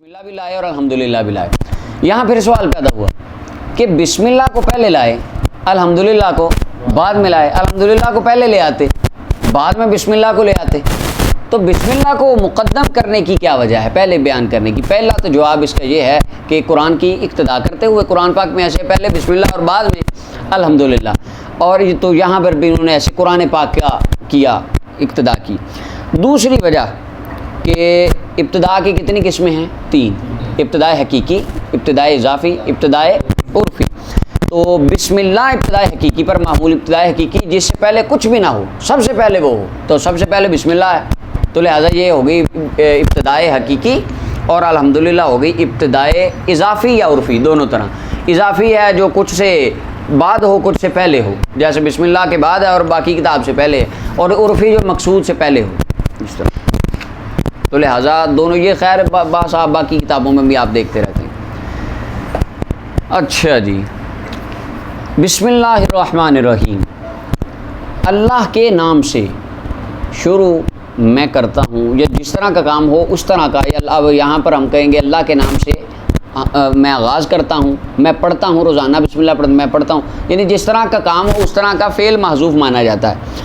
بسم اللہ بھی لائے اور الحمدللہ بھی لائے. یہاں پھر سوال پیدا ہوا کہ بسم اللہ کو پہلے لائے, الحمدللہ کو بعد میں لائے. الحمدللہ کو پہلے لے آتے, بعد میں بسم اللہ کو لے آتے, تو بسم اللہ کو مقدم کرنے کی کیا وجہ ہے, پہلے بیان کرنے کی؟ پہلا تو جواب اس کا یہ ہے کہ قرآن کی اقتدا کرتے ہوئے قرآن پاک میں ایسے پہلے بسم اللہ اور بعد میں الحمدللہ, اور تو یہاں پر بھی انہوں نے ایسے قرآن پاک کا کیا, اقتدا کی. دوسری وجہ کہ ابتدا کی کتنی قسمیں ہیں؟ 3. ابتدائے حقیقی, ابتدائے اضافی, ابتدائے عرفی. تو بسم اللہ ابتدائے حقیقی پر معمول ابتدائے حقیقی جس سے پہلے کچھ بھی نہ ہو, سب سے پہلے وہ ہو, تو سب سے پہلے بسم اللہ ہے, تو لہٰذا یہ ہو گئی ابتدائے حقیقی. اور الحمدللہ ہو گئی ابتدائے اضافی یا عرفی, دونوں طرح. اضافی ہے جو کچھ سے بعد ہو کچھ سے پہلے ہو, جیسے بسم اللہ کے بعد ہے اور باقی کتاب سے پہلے ہے, اور عرفی جو مقصود سے پہلے ہو, اس طرح. تو لہٰذا دونوں یہ خیر بات آپ باقی کتابوں میں بھی آپ دیکھتے رہتے ہیں. اچھا جی, بسم اللہ الرحمن الرحیم, اللہ کے نام سے شروع میں کرتا ہوں, یا جس طرح کا کام ہو اس طرح کا. اب یہاں پر ہم کہیں گے اللہ کے نام سے میں آغاز کرتا ہوں, میں پڑھتا ہوں روزانہ بسم اللہ میں پڑھتا ہوں, یعنی جس طرح کا کام ہو اس طرح کا فعل محذوف مانا جاتا ہے,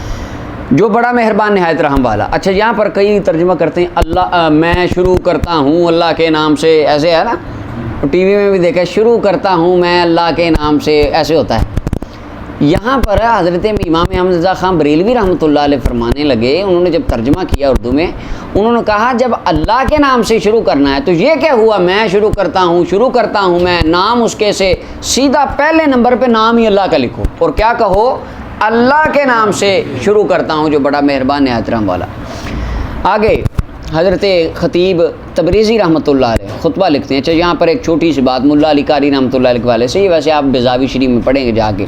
جو بڑا مہربان نہایت رحم والا. اچھا, یہاں پر کئی ترجمہ کرتے ہیں اللہ میں شروع کرتا ہوں اللہ کے نام سے, ایسے ہے نا, ٹی وی میں بھی دیکھا شروع کرتا ہوں میں اللہ کے نام سے, ایسے ہوتا ہے. یہاں پر حضرت امام احمد رضا خان بریلوی رحمۃ اللہ علیہ فرمانے لگے, انہوں نے جب ترجمہ کیا اردو میں, انہوں نے کہا جب اللہ کے نام سے شروع کرنا ہے تو یہ کیا ہوا, میں شروع کرتا ہوں میں, نام اس کے سے سیدھا پہلے نمبر پہ نام ہی اللہ کا لکھو, اور کیا کہو, اللہ کے نام سے شروع کرتا ہوں جو بڑا مہربان نہایت رحم والا. آگے حضرت خطیب تبریزی رحمۃ اللہ علیہ خطبہ لکھتے ہیں. اچھا, یہاں پر ایک چھوٹی سی بات ملا علی قاری رحمۃ اللہ علیہ کے والے سے, یہ ویسے آپ بیضاوی شریف میں پڑھیں گے جا کے.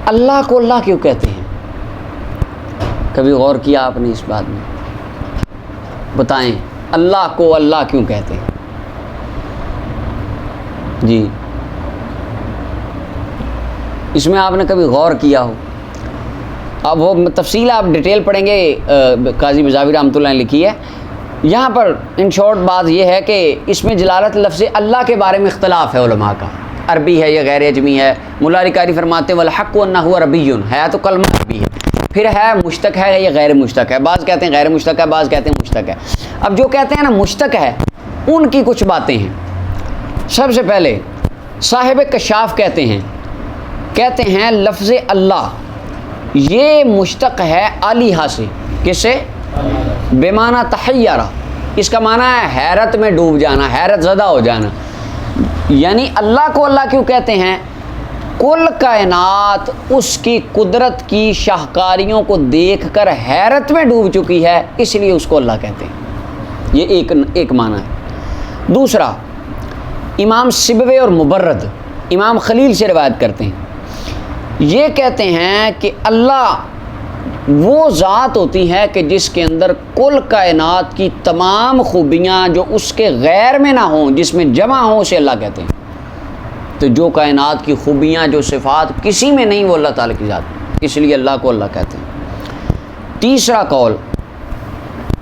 اللہ کو اللہ کیوں کہتے ہیں؟ کبھی غور کیا آپ نے اس بات میں؟ بتائیں, اللہ کو اللہ کیوں کہتے ہیں؟ جی, اس میں آپ نے کبھی غور کیا ہو؟ اب وہ تفصیل آپ ڈیٹیل پڑھیں گے, قاضی بیضاوی رحمۃ اللہ نے لکھی ہے. یہاں پر ان شارٹ بات یہ ہے کہ اس میں جلالت لفظ اللہ کے بارے میں اختلاف ہے علماء کا, عربی ہے یا غیر اجمی ہے. ملا علی قاری فرماتے ہیں والحق انہ عربی ہے, تو کلمہ عربی ہے, پھر ہے مشتق ہے یا غیر مشتق ہے, بعض کہتے ہیں غیر مشتق ہے, بعض کہتے ہیں مشتق ہے. اب جو کہتے ہیں نا مشتق ہے, ان کی کچھ باتیں ہیں. سب سے پہلے صاحب کشاف کہتے ہیں لفظ اللہ یہ مشتق ہے الہا سے. کس سے؟ بے معنی تحیرہ, اس کا معنی ہے حیرت میں ڈوب جانا, حیرت زدہ ہو جانا. یعنی اللہ کو اللہ کیوں کہتے ہیں؟ کل کائنات اس کی قدرت کی شاہکاریوں کو دیکھ کر حیرت میں ڈوب چکی ہے, اس لیے اس کو اللہ کہتے ہیں. یہ ایک معنی ہے. دوسرا, امام سبوی اور مبرد امام خلیل سے روایت کرتے ہیں, یہ کہتے ہیں کہ اللہ وہ ذات ہوتی ہے کہ جس کے اندر کل کائنات کی تمام خوبیاں جو اس کے غیر میں نہ ہوں, جس میں جمع ہوں, اسے اللہ کہتے ہیں. تو جو کائنات کی خوبیاں جو صفات کسی میں نہیں, وہ اللہ تعالیٰ کی ذات, اس لیے اللہ کو اللہ کہتے ہیں. تیسرا قول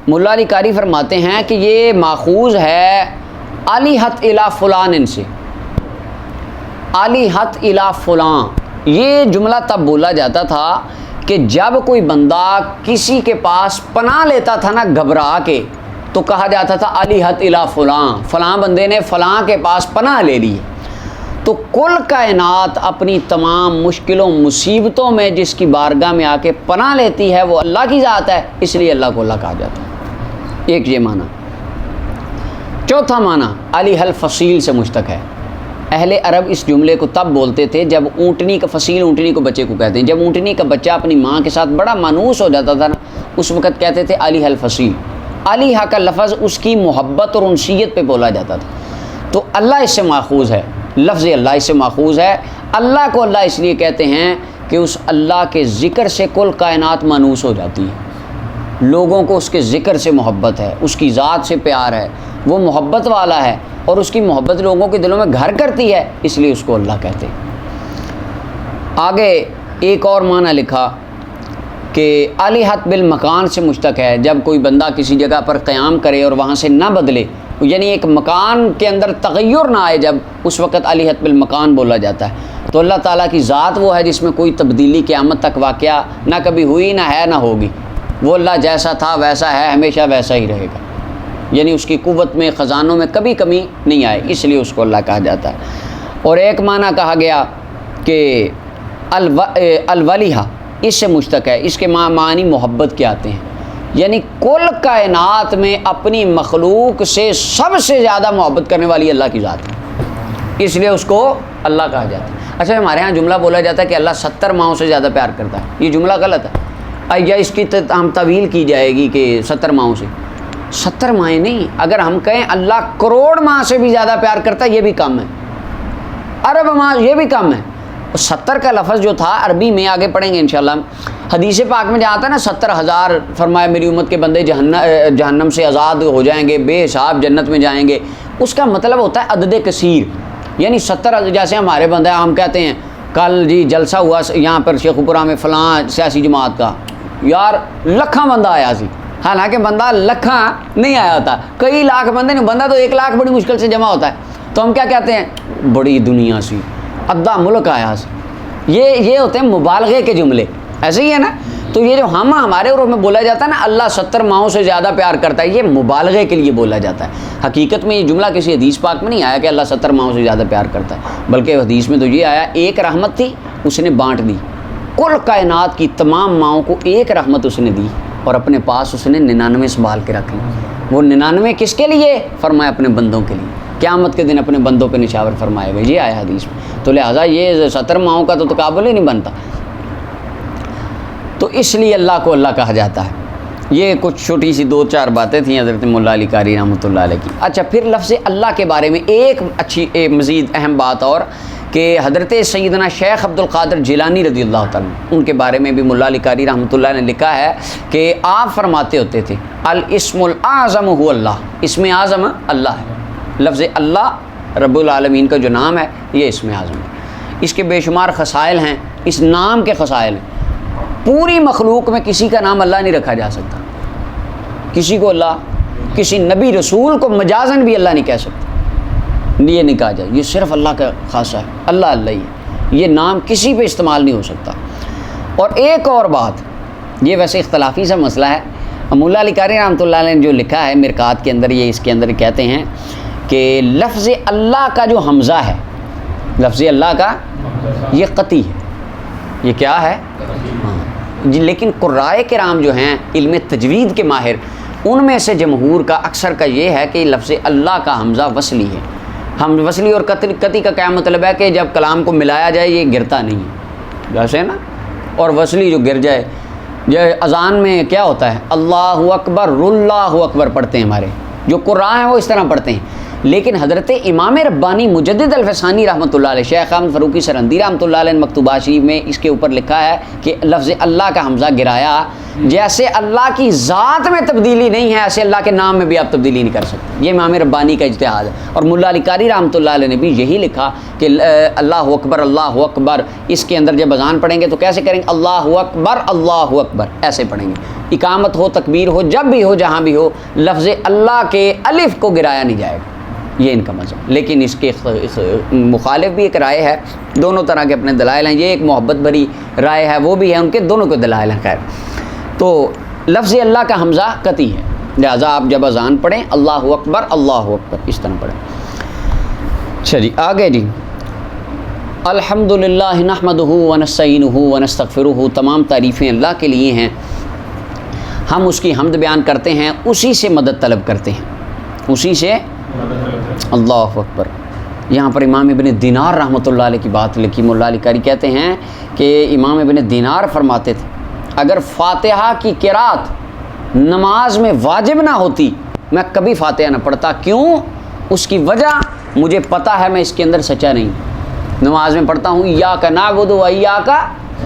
ملا علی قاری فرماتے ہیں کہ یہ ماخوذ ہے الہت الی فلان سے. الہت الی فلان, یہ جملہ تب بولا جاتا تھا کہ جب کوئی بندہ کسی کے پاس پناہ لیتا تھا نا گھبرا کے, تو کہا جاتا تھا الہت الی فلاں, فلاں بندے نے فلاں کے پاس پناہ لے لی. تو کل کائنات اپنی تمام مشکلوں مصیبتوں میں جس کی بارگاہ میں آ کے پناہ لیتی ہے وہ اللہ کی ذات ہے, اس لیے اللہ کو اللہ کہا جاتا ہے. ایک یہ معنی. چوتھا معنی الہ الفصیل سے مشتق ہے. اہل عرب اس جملے کو تب بولتے تھے جب اونٹنی کا فصیل, اونٹنی کو بچے کو کہتے ہیں, جب اونٹنی کا بچہ اپنی ماں کے ساتھ بڑا مانوس ہو جاتا تھا نا, اس وقت کہتے تھے الہ الفصیل. الہ کا لفظ اس کی محبت اور انسیت پہ بولا جاتا تھا. تو اللہ اس سے ماخوذ ہے, لفظ اللہ اس سے ماخوذ ہے. اللہ کو اللہ اس لیے کہتے ہیں کہ اس اللہ کے ذکر سے کل کائنات مانوس ہو جاتی ہے, لوگوں کو اس کے ذکر سے محبت ہے, اس کی ذات سے پیار ہے, وہ محبت والا ہے, اور اس کی محبت لوگوں کے دلوں میں گھر کرتی ہے, اس لیے اس کو اللہ کہتے ہیں. آگے ایک اور معنی لکھا کہ الہت بالمکان سے مشتق ہے, جب کوئی بندہ کسی جگہ پر قیام کرے اور وہاں سے نہ بدلے یعنی ایک مکان کے اندر تغیر نہ آئے، جب اس وقت علیحت بالمکان بولا جاتا ہے، تو اللہ تعالیٰ کی ذات وہ ہے جس میں کوئی تبدیلی قیامت تک واقعہ نہ کبھی ہوئی، نہ ہے، نہ ہوگی۔ وہ اللہ جیسا تھا ویسا ہے، ہمیشہ ویسا ہی رہے گا، یعنی اس کی قوت میں، خزانوں میں کبھی کمی نہیں آئے، اس لیے اس کو اللہ کہا جاتا ہے۔ اور ایک معنی کہا گیا کہ الولیہ، اس سے مشتق ہے، اس کے معنی محبت کے آتے ہیں، یعنی کل کائنات میں اپنی مخلوق سے سب سے زیادہ محبت کرنے والی اللہ کی ذات ہے، اس لیے اس کو اللہ کہا جاتا ہے۔ اچھا، ہمارے ہاں جملہ بولا جاتا ہے کہ اللہ 70 ماؤں سے زیادہ پیار کرتا ہے، یہ جملہ غلط ہے، یا اس کی ہم طویل کی جائے گی کہ 70 ماؤں سے، 70 ماہیں نہیں، اگر ہم کہیں اللہ کروڑ ماہ سے بھی زیادہ پیار کرتا ہے، یہ بھی کم ہے، ارب ماہ یہ بھی کم ہے۔ 70 کا لفظ جو تھا عربی میں، آگے پڑھیں گے انشاءاللہ، حدیث پاک میں جہاں آتا ہے نا 70,000 فرمایا میری امت کے بندے جہنم سے آزاد ہو جائیں گے، بے حساب جنت میں جائیں گے، اس کا مطلب ہوتا ہے عدد کثیر، یعنی 70، جیسے ہمارے بندے ہم کہتے ہیں کل جی جلسہ ہوا یہاں پر شیخ پورہ میں فلاں سیاسی جماعت کا، یار لکھاں بندہ آیا سی، حالانکہ بندہ لکھاں نہیں آیا ہوتا، کئی لاکھ بندے نہیں، بندہ تو 1 لاکھ بڑی مشکل سے جمع ہوتا ہے، تو ہم کیا کہتے ہیں بڑی دنیا سی، ادھا ملک آیا سی، یہ ہوتے ہیں مبالغے کے جملے، ایسے ہی ہے نا۔ تو یہ جو ہمارے عرف میں بولا جاتا ہے نا اللہ 70 ماہوں سے زیادہ پیار کرتا ہے، یہ مبالغے کے لیے بولا جاتا ہے، حقیقت میں یہ جملہ کسی حدیث پاک میں نہیں آیا کہ اللہ 70 ماہوں سے زیادہ پیار کرتا ہے، بلکہ حدیث میں تو یہ آیا ایک رحمت تھی اس نے بانٹ دی، کل کائنات کی تمام ماؤں کو ایک رحمت اس نے دی، اور اپنے پاس اس نے 99 سنبھال کے رکھ لی۔ وہ 99 کس کے لیے؟ فرمایا اپنے بندوں کے لیے، قیامت کے دن اپنے بندوں پہ نشاور فرمائے گئے، یہ آیا حدیث میں، تو لہٰذا یہ 70 ماہوں کا تو تقابل ہی نہیں بنتا، تو اس لیے اللہ کو اللہ کہا جاتا ہے۔ یہ کچھ چھوٹی سی 2-4 باتیں تھیں حضرت مولا علی قاری رحمۃ اللہ علیہ کی۔ اچھا، پھر لفظ اللہ کے بارے میں ایک مزید اہم بات اور، کہ حضرت سیدنا شیخ عبد القادر جیلانی رضی اللہ تعالیٰ ان کے بارے میں بھی مولا علی قاری رحمۃ اللہ نے لکھا ہے کہ آپ فرماتے ہوتے تھے الاسم الاعظم هو اللہ، اسم اعظم اللہ ہے، لفظ اللہ رب العالمین کا جو نام ہے یہ اسم اعظم ہے، اس کے بے شمار خصائل ہیں، اس نام کے خصائل ہیں، پوری مخلوق میں کسی کا نام اللہ نہیں رکھا جا سکتا، کسی کو اللہ، کسی نبی رسول کو مجازن بھی اللہ نہیں کہہ سکتا، یہ نہیں کہا جائے، یہ صرف اللہ کا خاصہ ہے، اللہ اللہ ہی ہے، یہ نام کسی پہ استعمال نہیں ہو سکتا۔ اور ایک اور بات، یہ ویسے اختلافی سا مسئلہ ہے، مولا علی قاری رحمۃ اللہ علیہ نے جو لکھا ہے مرقات کے اندر، یہ اس کے اندر کہتے ہیں کہ لفظ اللہ کا جو حمزہ ہے، لفظ اللہ کا یہ قطعی ہے، یہ کیا ہے جی، لیکن قرائے کرام جو ہیں علم تجوید کے ماہر، ان میں سے جمہور کا اکثر کا یہ ہے کہ لفظ اللہ کا حمزہ وصلی ہے، ہم وصلی اور قطعی کا کیا مطلب ہے کہ جب کلام کو ملایا جائے یہ گرتا نہیں ہے، جیسے نا، اور وصلی جو گر جائے، یہ اذان میں کیا ہوتا ہے اللہ اکبر اللہ اکبر پڑھتے ہیں، ہمارے جو قرآن ہیں وہ اس طرح پڑھتے ہیں، لیکن حضرت امام ربانی مجدد الفسانی رحمۃ اللہ علیہ، شیخ احمد فاروقی سرندی رحمۃ اللہ علیہ نے مکتوبات شریف میں اس کے اوپر لکھا ہے کہ لفظ اللہ کا حمزہ گرایا، جیسے اللہ کی ذات میں تبدیلی نہیں ہے ایسے اللہ کے نام میں بھی آپ تبدیلی نہیں کر سکتے، یہ امام ربانی کا اجتہاد ہے۔ اور مولا علی قاری رحمۃ اللہ علیہ نے بھی یہی لکھا کہ اللہ اکبر، اس کے اندر جب اذان پڑھیں گے تو کیسے کریں گے، اللہ اکبر ایسے پڑھیں گے، اقامت ہو تکبیر ہو جب بھی ہو جہاں بھی ہو، لفظ اللہ کے الف کو گرایا نہیں جائے گا، یہ ان کا مذہب۔ لیکن اس کے مخالف بھی ایک رائے ہے، دونوں طرح کے اپنے دلائل ہیں، یہ ایک محبت بھری رائے ہے، وہ بھی ہے، ان کے دونوں کے دلائل ہیں۔ خیر، تو لفظ اللہ کا حمزہ قطعی ہے، لہٰذا آپ جب اذان پڑھیں اللہ اکبر اس طرح پڑھیں۔ اچھا جی، آگے جی، الحمدللہ نحمدہ ونستعینہ ونستغفرہ، تمام تعریفیں اللہ کے لیے ہیں، ہم اس کی حمد بیان کرتے ہیں، اسی سے مدد طلب کرتے ہیں، اسی سے، اللہ اکبر۔ یہاں پر امام ابن دینار رحمۃ اللہ علیہ کی بات لکھی، مولا علی قاری کہتے ہیں کہ امام ابن دینار فرماتے تھے اگر فاتحہ کی قرات نماز میں واجب نہ ہوتی میں کبھی فاتحہ نہ پڑھتا، کیوں؟ اس کی وجہ مجھے پتہ ہے میں اس کے اندر سچا نہیں، نماز میں پڑھتا ہوں ایاک نعبد و ایاک،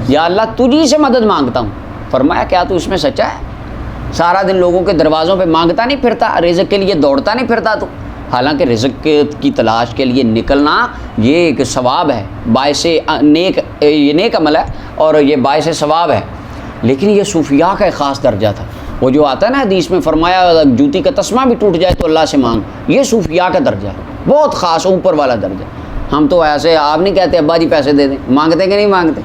یا اللہ تجھی سے مدد مانگتا ہوں، فرمایا کیا تو اس میں سچا ہے؟ سارا دن لوگوں کے دروازوں پہ مانگتا نہیں پھرتا، رزق کے لیے دوڑتا نہیں پھرتا تو، حالانکہ رزق کی تلاش کے لیے نکلنا یہ ایک ثواب ہے، باعث نیک عمل ہے اور یہ باعث ثواب ہے، لیکن یہ صوفیاء کا ایک خاص درجہ تھا، وہ جو آتا ہے نا حدیث میں فرمایا جوتی کا تسمہ بھی ٹوٹ جائے تو اللہ سے مانگ، یہ صوفیاء کا درجہ ہے، بہت خاص اوپر والا درجہ۔ ہم تو ایسے آپ نہیں کہتے ابا جی پیسے دے دیں، مانگتے کہ نہیں مانگتے،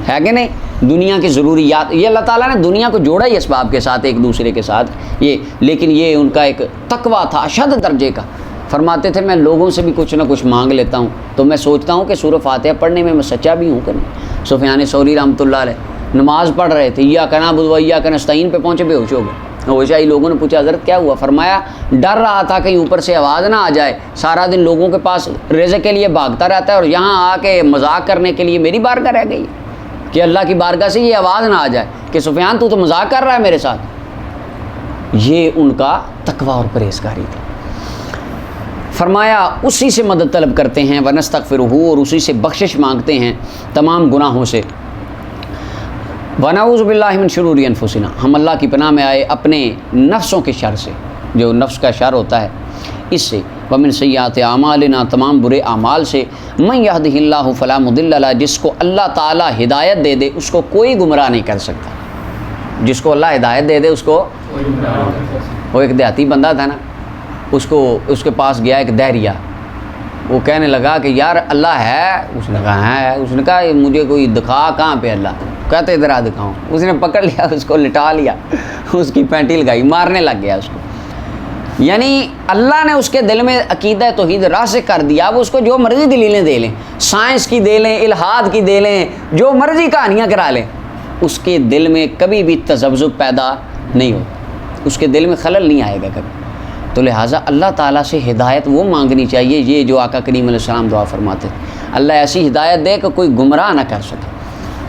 ہے کہ نہیں؟ دنیا کی ضروریات، یہ اللہ تعالیٰ نے دنیا کو جوڑا ہی اسباب کے ساتھ ایک دوسرے کے ساتھ، یہ لیکن یہ ان کا ایک تقویٰ تھا اشد درجے کا۔ فرماتے تھے میں لوگوں سے بھی کچھ نہ کچھ مانگ لیتا ہوں تو میں سوچتا ہوں کہ سورہ فاتحہ پڑھنے میں سچا بھی ہوں کہ نہیں۔ سفیان ثوری رحمۃ اللہ علیہ نماز پڑھ رہے تھے، ایاک نعبد و ایاک نستعین پہ پہنچے بے ہوش ہو گئے۔ ہوشائی لوگوں نے پوچھا حضرت کیا ہوا؟ فرمایا ڈر رہا تھا کہیں اوپر سے آواز نہ آ جائے، سارا دن لوگوں کے پاس رزق کے لیے بھاگتا رہتا ہے اور یہاں آ کے مذاق کرنے کے لیے میری بارگاہ رہ گئی کہ اللہ کی بارگاہ سے یہ آواز نہ آ جائے کہ سفیان تو مذاق کر رہا ہے میرے ساتھ۔ یہ ان کا تقویٰ اور پرہیزگاری تھا۔ فرمایا اسی سے مدد طلب کرتے ہیں ونستغفرہ، اور اسی سے بخشش مانگتے ہیں تمام گناہوں سے۔ ونعوذ باللہ من شرور انفسنا، ہم اللہ کی پناہ میں آئے اپنے نفسوں کے شر سے، جو نفس کا شر ہوتا ہے اس سے، ومن سیئات اعمالنا، تمام برے اعمال سے، من یہدہ اللہ فلا مضل لہ، جس کو اللہ تعالیٰ ہدایت دے دے اس کو کوئی گمراہ نہیں کر سکتا۔ جس کو اللہ ہدایت دے دے اس کو، وہ ایک دیہاتی بندہ تھا نا، اس کے پاس گیا ایک دہریہ، وہ کہنے لگا کہ یار اللہ ہے؟ اس نے کہا ہے۔ اس نے کہا مجھے کوئی دکھا کہاں پہ اللہ؟ کہتے ادھر آ دکھاؤں۔ اس نے پکڑ لیا، اس کو لٹا لیا، اس کی پینٹی لگائی، مارنے لگ گیا اس کو۔ یعنی اللہ نے اس کے دل میں عقیدہ توحید راسخ کر دیا، اب اس کو جو مرضی دلیلیں دے لیں، سائنس کی دے لیں، الحاد کی دے لیں، جو مرضی کہانیاں کرا لیں، اس کے دل میں کبھی بھی تذبذب پیدا نہیں ہوتا، اس کے دل میں خلل نہیں آئے گا کبھی۔ تو لہٰذا اللہ تعالیٰ سے ہدایت وہ مانگنی چاہیے، یہ جو آقا کریم علیہ السلام دعا فرماتے ہیں، اللہ ایسی ہدایت دے کہ کوئی گمراہ نہ کر سکے۔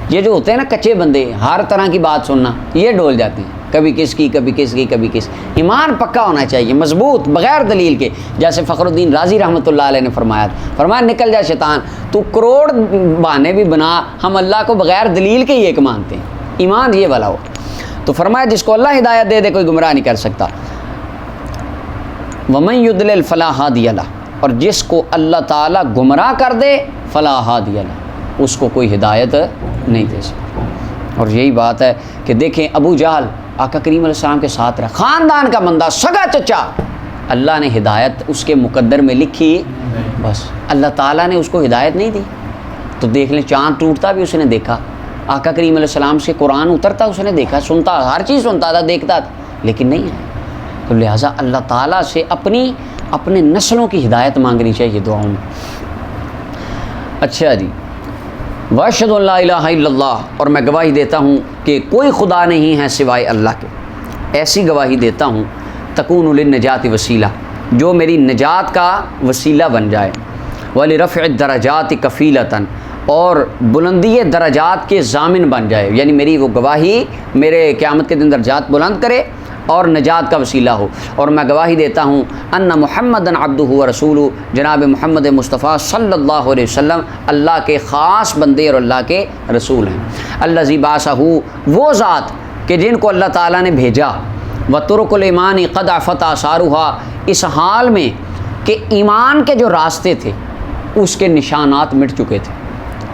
یہ جو ہوتے ہیں نا کچے بندے، ہر طرح کی بات سننا، یہ ڈول جاتے ہیں، کبھی کس کی کبھی کس کی کبھی کس۔ ایمان پکا ہونا چاہیے، مضبوط، بغیر دلیل کے، جیسے فخر الدین رازی رحمۃ اللہ علیہ نے فرمایا نکل جا شیطان، تو کروڑ بہانے بھی بنا، ہم اللہ کو بغیر دلیل کے ہی ایک مانتے ہیں، ایمان یہ والا ہو۔ تو فرمایا جس کو اللہ ہدایت دے دے کوئی گمراہ نہیں کر سکتا۔ وَمَن يُضْلِلْ فَلَا هَادِيَ لَهُ، اور جس کو اللہ تعالیٰ گمراہ کر دے فَلَا هَادِيَ لَهُ، اس کو کوئی ہدایت نہیں دے سکتا۔ اور یہی بات ہے کہ دیکھیں ابو جہل آقا کریم علیہ السلام کے ساتھ رہا، خاندان کا بندہ، سگا چچا، اللہ نے ہدایت اس کے مقدر میں لکھی، بس اللہ تعالیٰ نے اس کو ہدایت نہیں دی۔ تو دیکھ لیں چاند ٹوٹتا بھی اس نے دیکھا، آقا کریم علیہ السلام سے قرآن اترتا اس نے دیکھا، سنتا، ہر چیز سنتا تھا، دیکھتا تھا، لیکن نہیں ہے۔ تو لہٰذا اللہ تعالیٰ سے اپنے نسلوں کی ہدایت مانگنی چاہیے دعاؤں میں۔ اچھا جی، واشہد ان لا الہ الا اللہ، اور میں گواہی دیتا ہوں کہ کوئی خدا نہیں ہے سوائے اللہ کے، ایسی گواہی دیتا ہوں تکون للنجات وسیلہ، جو میری نجات کا وسیلہ بن جائے، ولرفع الدرجات کفیلۃ، اور بلندی درجات کے ضامن بن جائے، یعنی میری وہ گواہی میرے قیامت کے دن درجات بلند کرے اور نجات کا وسیلہ ہو۔ اور میں گواہی دیتا ہوں ان محمدً عبدہ ورسولہ، جناب محمد مصطفیٰ صلی اللہ علیہ وسلم اللہ کے خاص بندے اور اللہ کے رسول ہیں۔ الذی بعثہ، وہ ذات کہ جن کو اللہ تعالیٰ نے بھیجا، وطرق الایمان قد عفت آثارھا، اس حال میں کہ ایمان کے جو راستے تھے اس کے نشانات مٹ چکے تھے،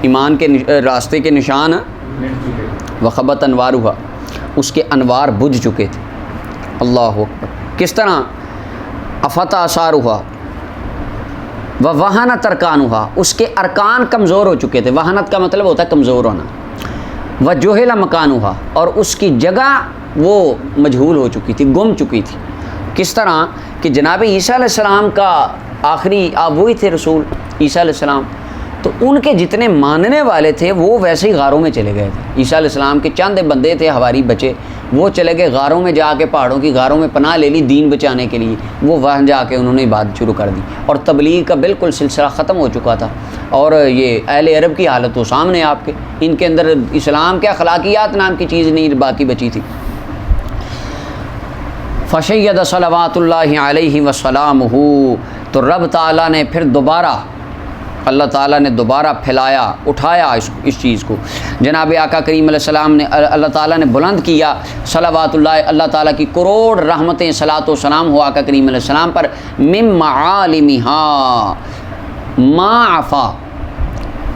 ایمان کے راستے کے نشان وخبت انوارھا، اس کے انوار بجھ چکے تھے۔ اللہ اکبر، کس طرح؟ افت آثارھا ووہنت ارکانھا، اس کے ارکان کمزور ہو چکے تھے، وہنت کا مطلب ہوتا ہے کمزور ہونا، وجہل مکانھا، اور اس کی جگہ وہ مجہول ہو چکی تھی، گم چکی تھی۔ کس طرح کہ جناب عیسیٰ علیہ السلام کا آخری آپ وہی تھے رسول عیسیٰ علیہ السلام، تو ان کے جتنے ماننے والے تھے وہ ویسے ہی غاروں میں چلے گئے تھے۔ عیسیٰ علیہ السلام کے چند بندے تھے حواری بچے، وہ چلے گئے غاروں میں، جا کے پہاڑوں کی غاروں میں پناہ لے لی دین بچانے کے لیے، وہ وہاں جا کے انہوں نے عبادت شروع کر دی، اور تبلیغ کا بالکل سلسلہ ختم ہو چکا تھا۔ اور یہ اہل عرب کی حالت تو سامنے آپ کے، ان کے اندر اسلام کے اخلاقیات نام کی چیز نہیں باقی بچی تھی۔ فشید صلوات اللہ علیہ وسلامہ، تو رب تعالیٰ نے پھر دوبارہ، اللہ تعالیٰ نے دوبارہ پھیلایا، اٹھایا اس چیز کو، جناب آقا کریم علیہ السلام نے، اللہ تعالیٰ نے بلند کیا صلوات اللہ، اللہ تعالیٰ کی کروڑ رحمتیں صلاۃ و سلام ہو آقا کریم علیہ السلام پر، من معالمہا ما عفا،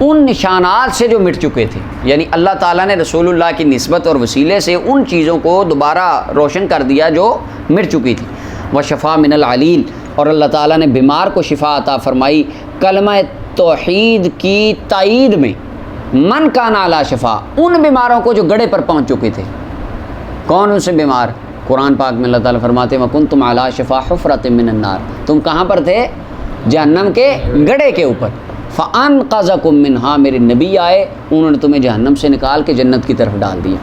ان نشانات سے جو مٹ چکے تھے، یعنی اللہ تعالیٰ نے رسول اللہ کی نسبت اور وسیلے سے ان چیزوں کو دوبارہ روشن کر دیا جو مٹ چکی تھی۔ وشفا من العلیل، اور اللہ تعالیٰ نے بیمار کو شفا عطا فرمائی کلمہ توحید کی تائید میں۔ من کان علی شفا، ان بیماروں کو جو گڑھے پر پہنچ چکے تھے۔ کون ان سے بیمار؟ قرآن پاک میں اللہ تعالیٰ فرماتے ہیں وَكُنْتُمْ عَلَىٰ شَفَا حُفْرَةٍ مِّنَ النَّارِ، تم کہاں پر تھے؟ جہنم کے گڑھے کے اوپر۔ فَأَنْقَذَكُم مِّنْهَا، میرے نبی آئے، انہوں نے تمہیں جہنم سے نکال کے جنت کی طرف ڈال دیا،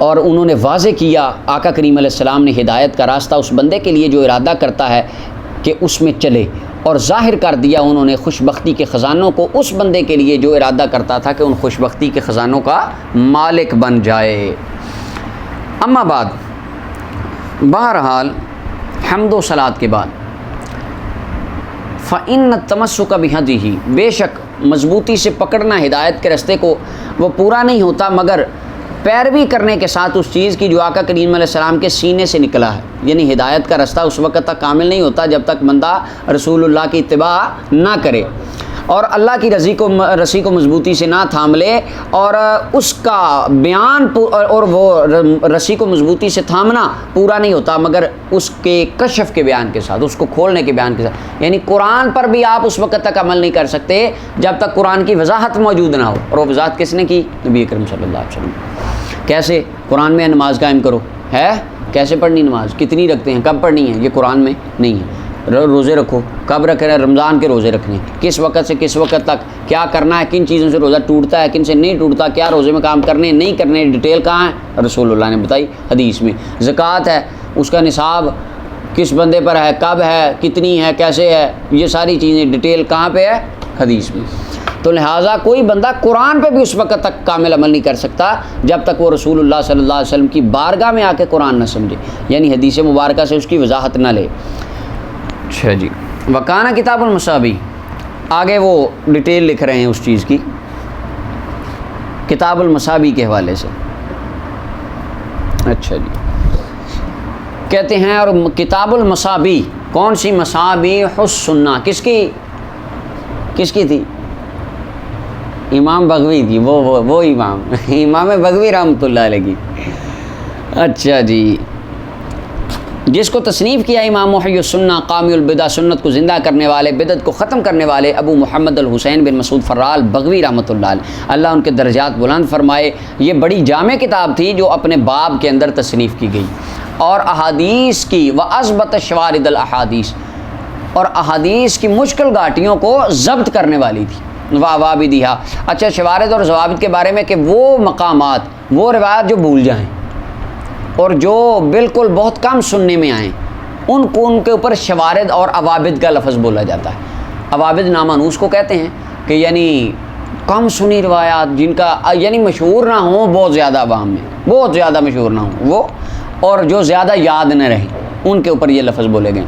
اور انہوں نے واضح کیا، آقا کریم علیہ السلام نے ہدایت کا راستہ اس بندے کے لیے جو ارادہ کرتا ہے کہ اس میں چلے، اور ظاہر کر دیا انہوں نے خوش بختی کے خزانوں کو اس بندے کے لیے جو ارادہ کرتا تھا کہ ان خوش بختی کے خزانوں کا مالک بن جائے۔ اما بعد، بہرحال حمد و صلات کے بعد، فَإِنَّ التَّمَسُّكَ بِهَدِيهِ، بے شک مضبوطی سے پکڑنا ہدایت کے رستے کو وہ پورا نہیں ہوتا مگر پیروی کرنے کے ساتھ اس چیز کی جو آقا کریم علیہ السلام کے سینے سے نکلا ہے، یعنی ہدایت کا رستہ اس وقت تک کامل نہیں ہوتا جب تک بندہ رسول اللہ کی اتباع نہ کرے اور اللہ کی رسی کو مضبوطی سے نہ تھام لے، اور اس کا بیان اور وہ رسی کو مضبوطی سے تھامنا پورا نہیں ہوتا مگر اس کے کشف کے بیان کے ساتھ، اس کو کھولنے کے بیان کے ساتھ، یعنی قرآن پر بھی آپ اس وقت تک عمل نہیں کر سکتے جب تک قرآن کی وضاحت موجود نہ ہو، اور وہ وضاحت کس نے کی؟ نبی اکرم صلی اللہ علیہ وسلم۔ کیسے؟ قرآن میں نماز قائم کرو، ہے کیسے پڑھنی نماز، کتنی رکھتے ہیں، کب پڑھنی ہے، یہ قرآن میں نہیں ہے۔ روزے رکھو، کب رکھنا ہے؟ رمضان کے روزے رکھنے، کس وقت سے کس وقت تک کیا کرنا ہے، کن چیزوں سے روزہ ٹوٹتا ہے، کن سے نہیں ٹوٹتا، کیا روزے میں کام کرنے نہیں کرنے، ڈیٹیل کہاں ہے؟ رسول اللہ نے بتائی حدیث میں۔ زکوٰۃ ہے، اس کا نصاب کس بندے پر ہے، کب ہے، کتنی ہے، کیسے ہے، یہ ساری چیزیں ڈیٹیل کہاں پہ ہے؟ حدیث میں۔ تو لہٰذا کوئی بندہ قرآن پہ بھی اس وقت تک کامل عمل نہیں کر سکتا جب تک وہ رسول اللہ صلی اللہ علیہ وسلم کی بارگاہ میں آ کے قرآن نہ سمجھے، یعنی حدیث مبارکہ سے اس کی وضاحت نہ لے۔ اچھا جی، وکانہ کتاب المصابی، آگے وہ ڈیٹیل لکھ رہے ہیں اس چیز کی کتاب المصابی کے حوالے سے۔ اچھا جی، کہتے ہیں اور کتاب المصابی، کون سی مصابی؟ السنہ، کس کی تھی؟ امام بغوی تھی، وہ امام بغوی رحمۃ اللہ علیہ کی۔ اچھا جی، جس کو تصنیف کیا امام محی السنہ قامی البدع، سنت کو زندہ کرنے والے، بدعت کو ختم کرنے والے ابو محمد الحسین بن مسعود فرال بغوی رحمۃ اللہ علیہ، اللہ ان کے درجات بلند فرمائے۔ یہ بڑی جامع کتاب تھی جو اپنے باب کے اندر تصنیف کی گئی، اور احادیث کی وَأَثْبَتَ شَوَارِدَ الْأَحَادِيث، اور احادیث کی مشکل گھاٹیوں کو ضبط کرنے والی تھی۔ وَأَوَابِدِهَا، اچھا شوارد اور ضوابط کے بارے میں کہ وہ مقامات، وہ روایات جو بھول جائیں اور جو بالکل بہت کم سننے میں آئیں، ان کے اوپر شوارد اور عوابد کا لفظ بولا جاتا ہے۔ عوابد نامانوس کو کہتے ہیں کہ یعنی کم سنی روایات جن کا یعنی مشہور نہ ہوں بہت زیادہ عوام میں، بہت زیادہ مشہور نہ ہوں وہ، اور جو زیادہ یاد نہ رہیں، ان کے اوپر یہ لفظ بولے گئے،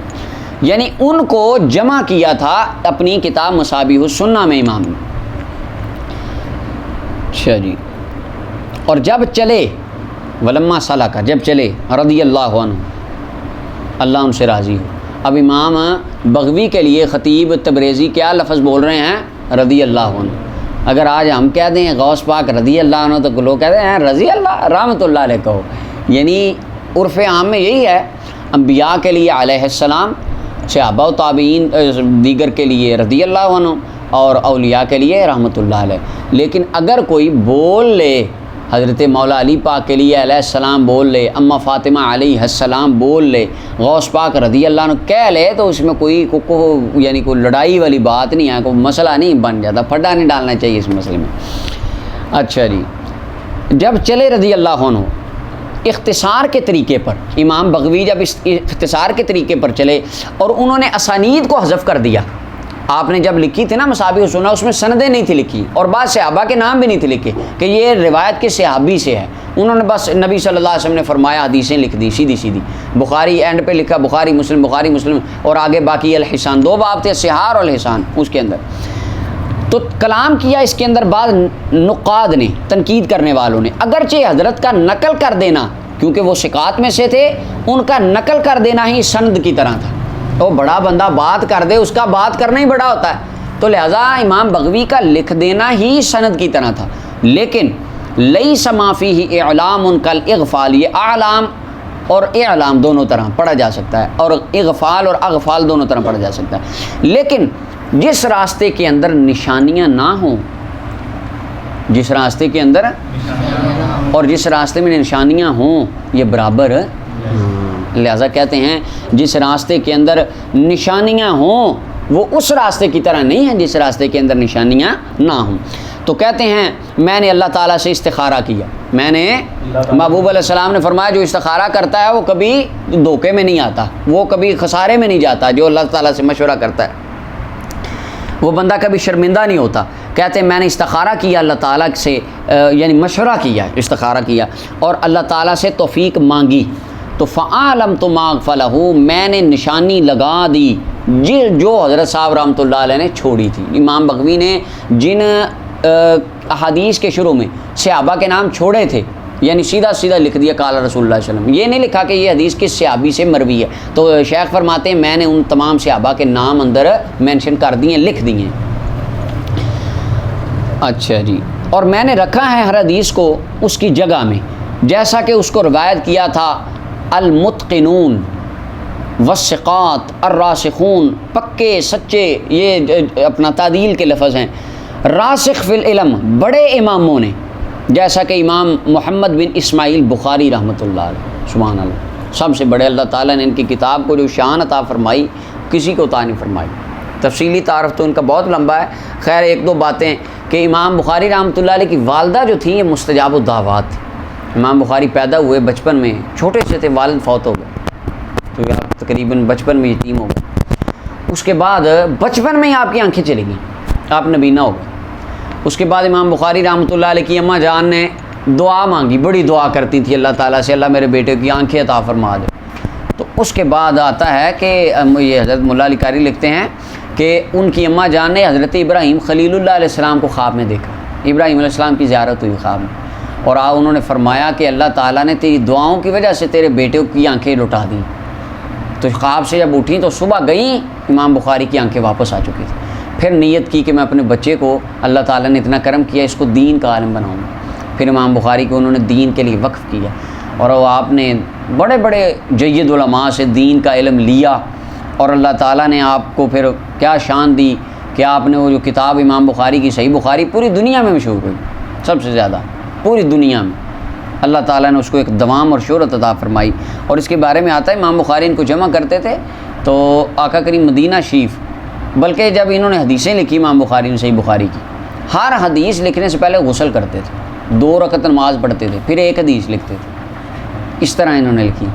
یعنی ان کو جمع کیا تھا اپنی کتاب مصابیح السنہ میں امام نے۔ اچھا جی، اور جب چلے ولما سلک، جب چلے رضی اللہ عنہ، اللہ ان سے راضی ہو۔ اب امام بغوی کے لیے خطیب تبریزی کیا لفظ بول رہے ہیں؟ رضی اللہ عنہ۔ اگر آج ہم کہہ دیں غوث پاک رضی اللہ عنہ تو لوگ کہتے ہیں رضی اللہ رحمۃ اللہ علیہ کہو، یعنی عرف عام میں یہی ہے۔ انبیاء کے لیے علیہ السلام، صحابہ و تابعین دیگر کے لیے رضی اللہ عنہ، اور اولیاء کے لیے رحمۃ اللہ علیہ۔ لیکن اگر کوئی بول لے حضرت مولا علی پاک کے لیے علیہ السلام بول لے، اماں فاطمہ علیہ السلام بول لے، غوث پاک رضی اللہ عنہ کہہ لے، تو اس میں کوئی یعنی کوئی لڑائی والی بات نہیں ہے، کوئی مسئلہ نہیں بن جاتا، پھڈا نہیں ڈالنا چاہیے اس مسئلے میں۔ اچھا جی، جب چلے رضی اللہ عنہ اختصار کے طریقے پر، امام بغوی جب اس اختصار کے طریقے پر چلے اور انہوں نے اسانید کو حذف کر دیا۔ آپ نے جب لکھی تھی نا مصابیح السنہ، اس میں سندیں نہیں تھی لکھی، اور بعض صحابہ کے نام بھی نہیں تھے لکھے کہ یہ روایت کے صحابی سے ہے، انہوں نے بس نبی صلی اللہ علیہ وسلم نے فرمایا حدیثیں لکھ دی سیدھی سیدھی۔ بخاری اینڈ پہ لکھا بخاری مسلم، اور آگے باقی الحسان، 2 باب تھے، صحاح اور الحسان اس کے اندر۔ تو کلام کیا اس کے اندر بعض نقاد نے، تنقید کرنے والوں نے، اگرچہ حضرت کا نقل کر دینا، کیونکہ وہ ثقات میں سے تھے، ان کا نقل کر دینا ہی سند کی طرح تھا۔ وہ بڑا بندہ بات کر دے، اس کا بات کرنا ہی بڑا ہوتا ہے، تو لہٰذا امام بغوی کا لکھ دینا ہی سند کی طرح تھا، لیکن لیس ما فیہ اعلام کالاغفال، یہ اعلام اور اعلام دونوں طرح پڑھا جا سکتا ہے، اور اغفال اور اغفال دونوں طرح پڑھا جا سکتا ہے، لیکن جس راستے کے اندر نشانیاں نہ ہوں، جس راستے کے اندر اور جس راستے میں نشانیاں ہوں یہ برابر، لہذا کہتے ہیں جس راستے کے اندر نشانیاں ہوں وہ اس راستے کی طرح نہیں ہے جس راستے کے اندر نشانیاں نہ ہوں۔ تو کہتے ہیں میں نے اللہ تعالیٰ سے استخارہ کیا، میں نے محبوب علیہ السلام نے فرمایا جو استخارہ کرتا ہے وہ کبھی دھوکے میں نہیں آتا، وہ کبھی خسارے میں نہیں جاتا، جو اللہ تعالیٰ سے مشورہ کرتا ہے وہ بندہ کبھی شرمندہ نہیں ہوتا۔ کہتے ہیں میں نے استخارہ کیا اللہ تعالیٰ سے، یعنی مشورہ کیا، استخارہ کیا اور اللہ تعالیٰ سے توفیق مانگی، تو فَعَلَمْتُ مَا أَغْفَلَهُ، میں نے نشانی لگا دی جو حضرت صاحب رحمۃ اللہ علیہ نے چھوڑی تھی۔ امام بغوی نے جن احادیث کے شروع میں صحابہ کے نام چھوڑے تھے، یعنی سیدھا سیدھا لکھ دیا قال رسول اللہ صلی اللہ علیہ وسلم، یہ نہیں لکھا کہ یہ حدیث کس صحابی سے مروی ہے، تو شیخ فرماتے ہیں میں نے ان تمام صحابہ کے نام اندر مینشن کر دیے، لکھ دیے۔ اچھا جی، اور میں نے رکھا ہے ہر حدیث کو اس کی جگہ میں، جیسا کہ اس کو روایت کیا تھا المتقنون والثقات الراسخون، پکے سچے، یہ اپنا تعدیل کے لفظ ہیں، راسخ فی العلم، بڑے اماموں نے، جیسا کہ امام محمد بن اسماعیل بخاری رحمۃ اللہ علیہ، سبحان اللہ، سب سے بڑے، اللہ تعالیٰ نے ان کی کتاب کو جو شان عطا فرمائی کسی کو عطا نہیں فرمائی، تفصیلی تعارف تو ان کا بہت لمبا ہے۔ خیر ایک دو باتیں کہ امام بخاری رحمۃ اللہ علیہ کی والدہ جو تھیں یہ مستجاب الدعوات تھی۔ امام بخاری پیدا ہوئے بچپن میں، چھوٹے سے تھے، والد فوت ہو گئے تو آپ تقریباً بچپن میں یتیم ہو گئے، اس کے بعد بچپن میں ہی آپ کی آنکھیں چلی گئیں، آپ نبینا ہو گئے۔ اس کے بعد امام بخاری رحمۃ اللہ علیہ کی اماں جان نے دعا مانگی، بڑی دعا کرتی تھی اللہ تعالیٰ سے، اللہ میرے بیٹے کی آنکھیں عطا فرما دے۔ تو اس کے بعد آتا ہے کہ یہ حضرت مولا علی قاری لکھتے ہیں کہ ان کی اماں جان نے حضرت ابراہیم خلیل اللہ علیہ السلام کو خواب میں دیکھا، ابراہیم علیہ السلام کی زیارت ہوئی خواب میں، اور انہوں نے فرمایا کہ اللہ تعالیٰ نے تیری دعاؤں کی وجہ سے تیرے بیٹے کی آنکھیں لوٹا دیں۔ تو خواب سے جب اٹھیں تو صبح گئیں، امام بخاری کی آنکھیں واپس آ چکی تھیں۔ پھر نیت کی کہ میں اپنے بچے کو، اللہ تعالیٰ نے اتنا کرم کیا، اس کو دین کا عالم بناؤں گا۔ پھر امام بخاری کو انہوں نے دین کے لیے وقف کیا، اور وہ آپ نے بڑے بڑے جید علماء سے دین کا علم لیا، اور اللہ تعالیٰ نے آپ کو پھر کیا شان دی کہ آپ نے وہ جو کتاب امام بخاری کی صحیح بخاری پوری دنیا میں مشہور ہوئی، سب سے زیادہ پوری دنیا میں اللہ تعالیٰ نے اس کو ایک دوام اور شہرت عطا فرمائی۔ اور اس کے بارے میں آتا ہے امام بخاری ان کو جمع کرتے تھے تو آقا کریم مدینہ شریف، بلکہ جب انہوں نے حدیثیں لکھی امام بخاری نے صحیح بخاری کی، ہر حدیث لکھنے سے پہلے غسل کرتے تھے، 2 رکعت نماز پڑھتے تھے، پھر ایک حدیث لکھتے تھے، اس طرح انہوں نے لکھی۔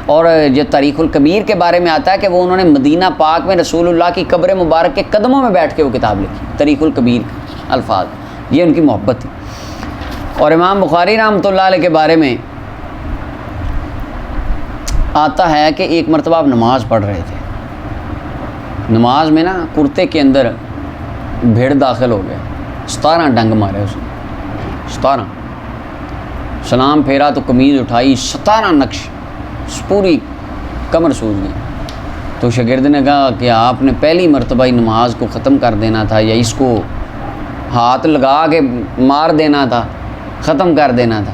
اور جو تاریخ الکبیر کے بارے میں آتا ہے کہ وہ انہوں نے مدینہ پاک میں رسول اللہ کی قبر مبارک کے قدموں میں بیٹھ کے وہ کتاب لکھی، تاریخ الکبیر الفاظ، یہ ان کی محبت تھی۔ اور امام بخاری رحمۃ اللہ علیہ کے بارے میں آتا ہے کہ ایک مرتبہ آپ نماز پڑھ رہے تھے، نماز میں نا کرتے کے اندر بھیڑ داخل ہو گیا، 17 ڈنگ مارے اس نے، 17، سلام پھیرا تو قمیض اٹھائی، 17 نقش، پوری کمر سوج گئی۔ تو شاگرد نے کہا کہ آپ نے پہلی مرتبہ ہی نماز کو ختم کر دینا تھا، یا اس کو ہاتھ لگا کے مار دینا تھا، ختم کر دینا تھا۔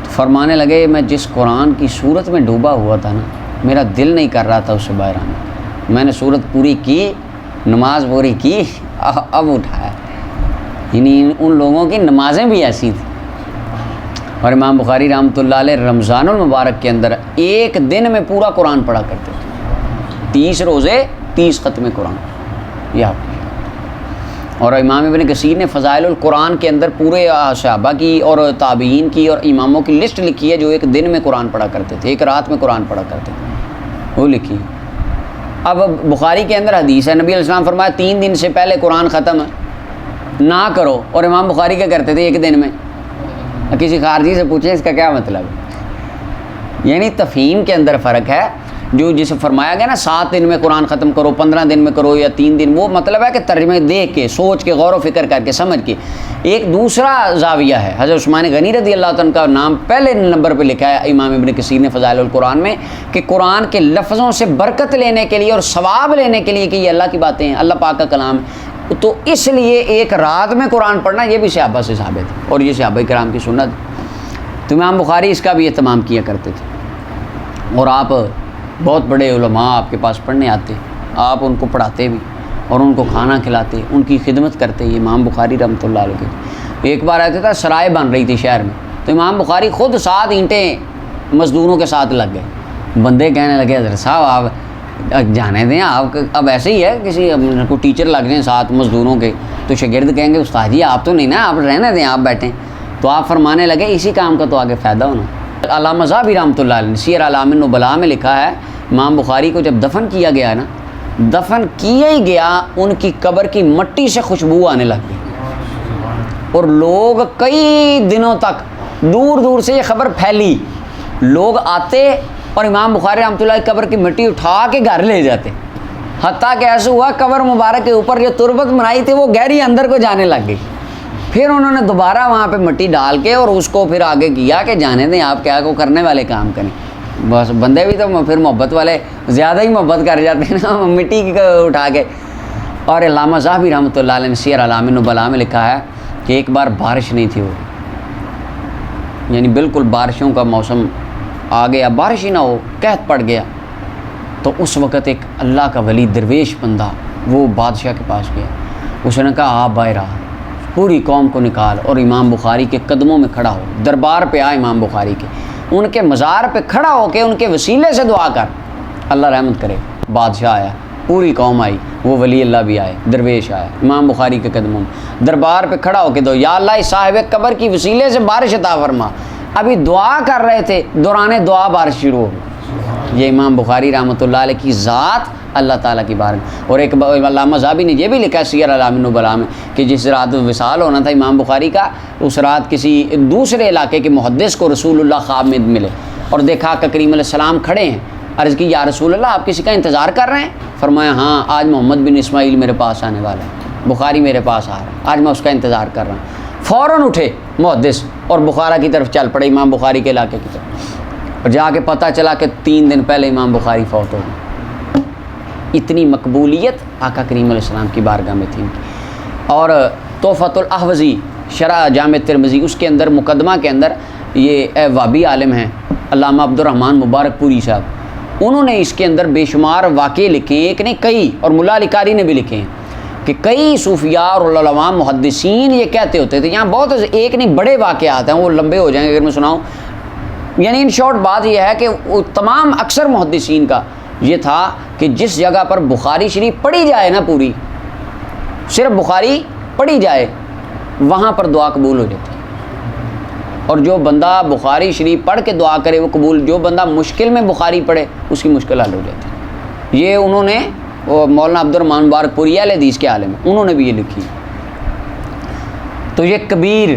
تو فرمانے لگے میں جس قرآن کی صورت میں ڈوبا ہوا تھا نا، میرا دل نہیں کر رہا تھا اس سے باہر آنے، میں نے صورت پوری کی، نماز پوری کی، اب اٹھایا۔ یعنی ان لوگوں کی نمازیں بھی ایسی تھیں۔ اور امام بخاری رحمۃ اللہ علیہ رمضان المبارک کے اندر ایک دن میں پورا قرآن پڑھا کرتے تھے، 30 روزے 30 ختم قرآن، یہ آپ۔ اور امام ابن کثیر نے فضائل القرآن کے اندر پورے صحابہ کی اور تابعین کی اور اماموں کی لسٹ لکھی ہے جو ایک دن میں قرآن پڑھا کرتے تھے، ایک رات میں قرآن پڑھا کرتے تھے، وہ لکھی۔ اب بخاری کے اندر حدیث ہے، نبی علیہ السلام فرمایا 3 دن سے پہلے قرآن ختم نہ کرو، اور امام بخاری کیا کرتے تھے ایک دن میں؟ کسی خارجی سے پوچھیں اس کا کیا مطلب ہے؟ یعنی تفہیم کے اندر فرق ہے، جو جسے فرمایا گیا نا 7 دن میں قرآن ختم کرو، 15 دن میں کرو یا 3 دن، وہ مطلب ہے کہ ترجمے دیکھ کے، سوچ کے، غور و فکر کر کے، سمجھ کے۔ ایک دوسرا زاویہ ہے، حضرت عثمان غنی رضی اللہ عنہ کا نام پہلے نمبر پہ لکھا ہے امام ابن کثیر نے فضائل القرآن میں، کہ قرآن کے لفظوں سے برکت لینے کے لیے اور ثواب لینے کے لیے کہ یہ اللہ کی باتیں ہیں، اللہ پاک کا کلام ہے، تو اس لیے ایک رات میں قرآن پڑھنا یہ بھی صحابہ سے ثابت ہے، اور یہ صحابہ کرام کی سنت۔ تو امام بخاری اس کا بھی اہتمام کیا کرتے تھے، اور آپ بہت بڑے علماء آپ کے پاس پڑھنے آتے، آپ ان کو پڑھاتے بھی اور ان کو کھانا کھلاتے، ان کی خدمت کرتے۔ یہ امام بخاری رحمۃ اللہ علیہ کے ایک بار آیا تھا، سرائے بن رہی تھی شہر میں، تو امام بخاری خود 7 اینٹیں مزدوروں کے ساتھ لگ گئے۔ بندے کہنے لگے حضرت صاحب آپ جانے دیں، آپ اب ایسے ہی ہے، کسی کو ٹیچر لگ جائیں 7 مزدوروں کے تو شاگرد کہیں گے استاد جی آپ تو نہیں نا، آپ رہنے دیں، آپ بیٹھیں۔ تو آپ فرمانے لگے اسی کام کا تو آگے فائدہ ہونا۔ علامہ ذہبی رحمۃ اللہ علیہ نے سیر اعلام النبلاء میں لکھا ہے، امام بخاری کو جب دفن کیا گیا نا، دفن کیا ہی گیا، ان کی قبر کی مٹی سے خوشبو آنے لگ گئی، اور لوگ کئی دنوں تک دور دور سے یہ خبر پھیلی، لوگ آتے اور امام بخاری رحمۃ اللہ کی قبر کی مٹی اٹھا کے گھر لے جاتے، حتیٰ کہ ایسا ہوا قبر مبارک کے اوپر جو تربت بنائی تھی وہ گہری اندر کو جانے لگ گئی۔ پھر انہوں نے دوبارہ وہاں پہ مٹی ڈال کے اور اس کو پھر آگے کیا کہ جانے دیں، آپ کیا کو کرنے والے کام کریں۔ بس بندے بھی تو پھر محبت والے زیادہ ہی محبت کر جاتے ہیں نا مٹی کی اٹھا کے۔ اور علامہ ذہبی رحمۃ اللہ علیہ نے سیر اعلام النبلاء میں لکھا ہے کہ ایک بار بارش نہیں تھی، وہ یعنی بالکل بارشوں کا موسم آ گیا، بارش ہی نہ ہو، قحط پڑ گیا، تو اس وقت ایک اللہ کا ولی درویش بندہ وہ بادشاہ کے پاس گیا، اس نے کہا آپ باہر آ، پوری قوم کو نکال اور امام بخاری کے قدموں میں کھڑا ہو، دربار پہ آ امام بخاری کے، ان کے مزار پہ کھڑا ہو کے ان کے وسیلے سے دعا کر، اللہ رحمت کرے۔ بادشاہ آیا، پوری قوم آئی، وہ ولی اللہ بھی آئے، درویش آیا، امام بخاری کے قدموں میں دربار پہ کھڑا ہو کے دو، یا اللہ اس صاحب قبر کی وسیلے سے بارش عطا فرما۔ ابھی دعا کر رہے تھے، دوران دعا بارش شروع ہو گئی۔ یہ امام بخاری رحمۃ اللہ علیہ کی ذات اللہ تعالیٰ کی بارگاہ۔ اور ایک علامہ ذہبی نے یہ بھی لکھا ہے سیر اعلام النبلاء میں کہ جس رات وصال ہونا تھا امام بخاری کا، اس رات کسی دوسرے علاقے کے محدث کو رسول اللہ خواب میں ملے اور دیکھا کہ کریم علیہ السلام کھڑے ہیں، عرض کی یا رسول اللہ آپ کسی کا انتظار کر رہے ہیں؟ فرمایا ہاں، آج محمد بن اسماعیل میرے پاس آنے والا ہے، بخاری میرے پاس آ رہا ہے، آج میں اس کا انتظار کر رہا ہوں۔ فوراً اٹھے محدث اور بخارا کی طرف چل پڑے، امام بخاری کے علاقے کی طرف، اور جا کے پتہ چلا کہ 3 دن پہلے امام بخاری فوت ہو گئے۔ اتنی مقبولیت آقا کریم علیہ السلام کی بارگاہ میں تھی۔ اور تحفۃ الاحوذی شرح جامع ترمذی، اس کے اندر مقدمہ کے اندر یہ وابی عالم ہیں علامہ عبد الرحمن مبارک پوری صاحب، انہوں نے اس کے اندر بے شمار واقعے لکھے ہیں، ایک نہیں کئی، اور ملا علی قاری نے بھی لکھے ہیں کہ کئی صوفیاء اور علماء محدثین یہ کہتے ہوتے تھے، یہاں بہت ایک نہیں بڑے واقعات ہیں، وہ لمبے ہو جائیں گے اگر میں سناؤں، یعنی ان شارٹ بات یہ ہے کہ وہ تمام اکثر محدثین کا یہ تھا کہ جس جگہ پر بخاری شریف پڑھی جائے نا، پوری صرف بخاری پڑھی جائے، وہاں پر دعا قبول ہو جاتی ہے، اور جو بندہ بخاری شریف پڑھ کے دعا کرے وہ قبول، جو بندہ مشکل میں بخاری پڑھے اس کی مشکل حل ہو جاتی ہے۔ یہ انہوں نے مولانا عبد الرحمن مبارک پوری اہل حدیث کے عالم ہیں، انہوں نے بھی یہ لکھی۔ تو یہ کبیر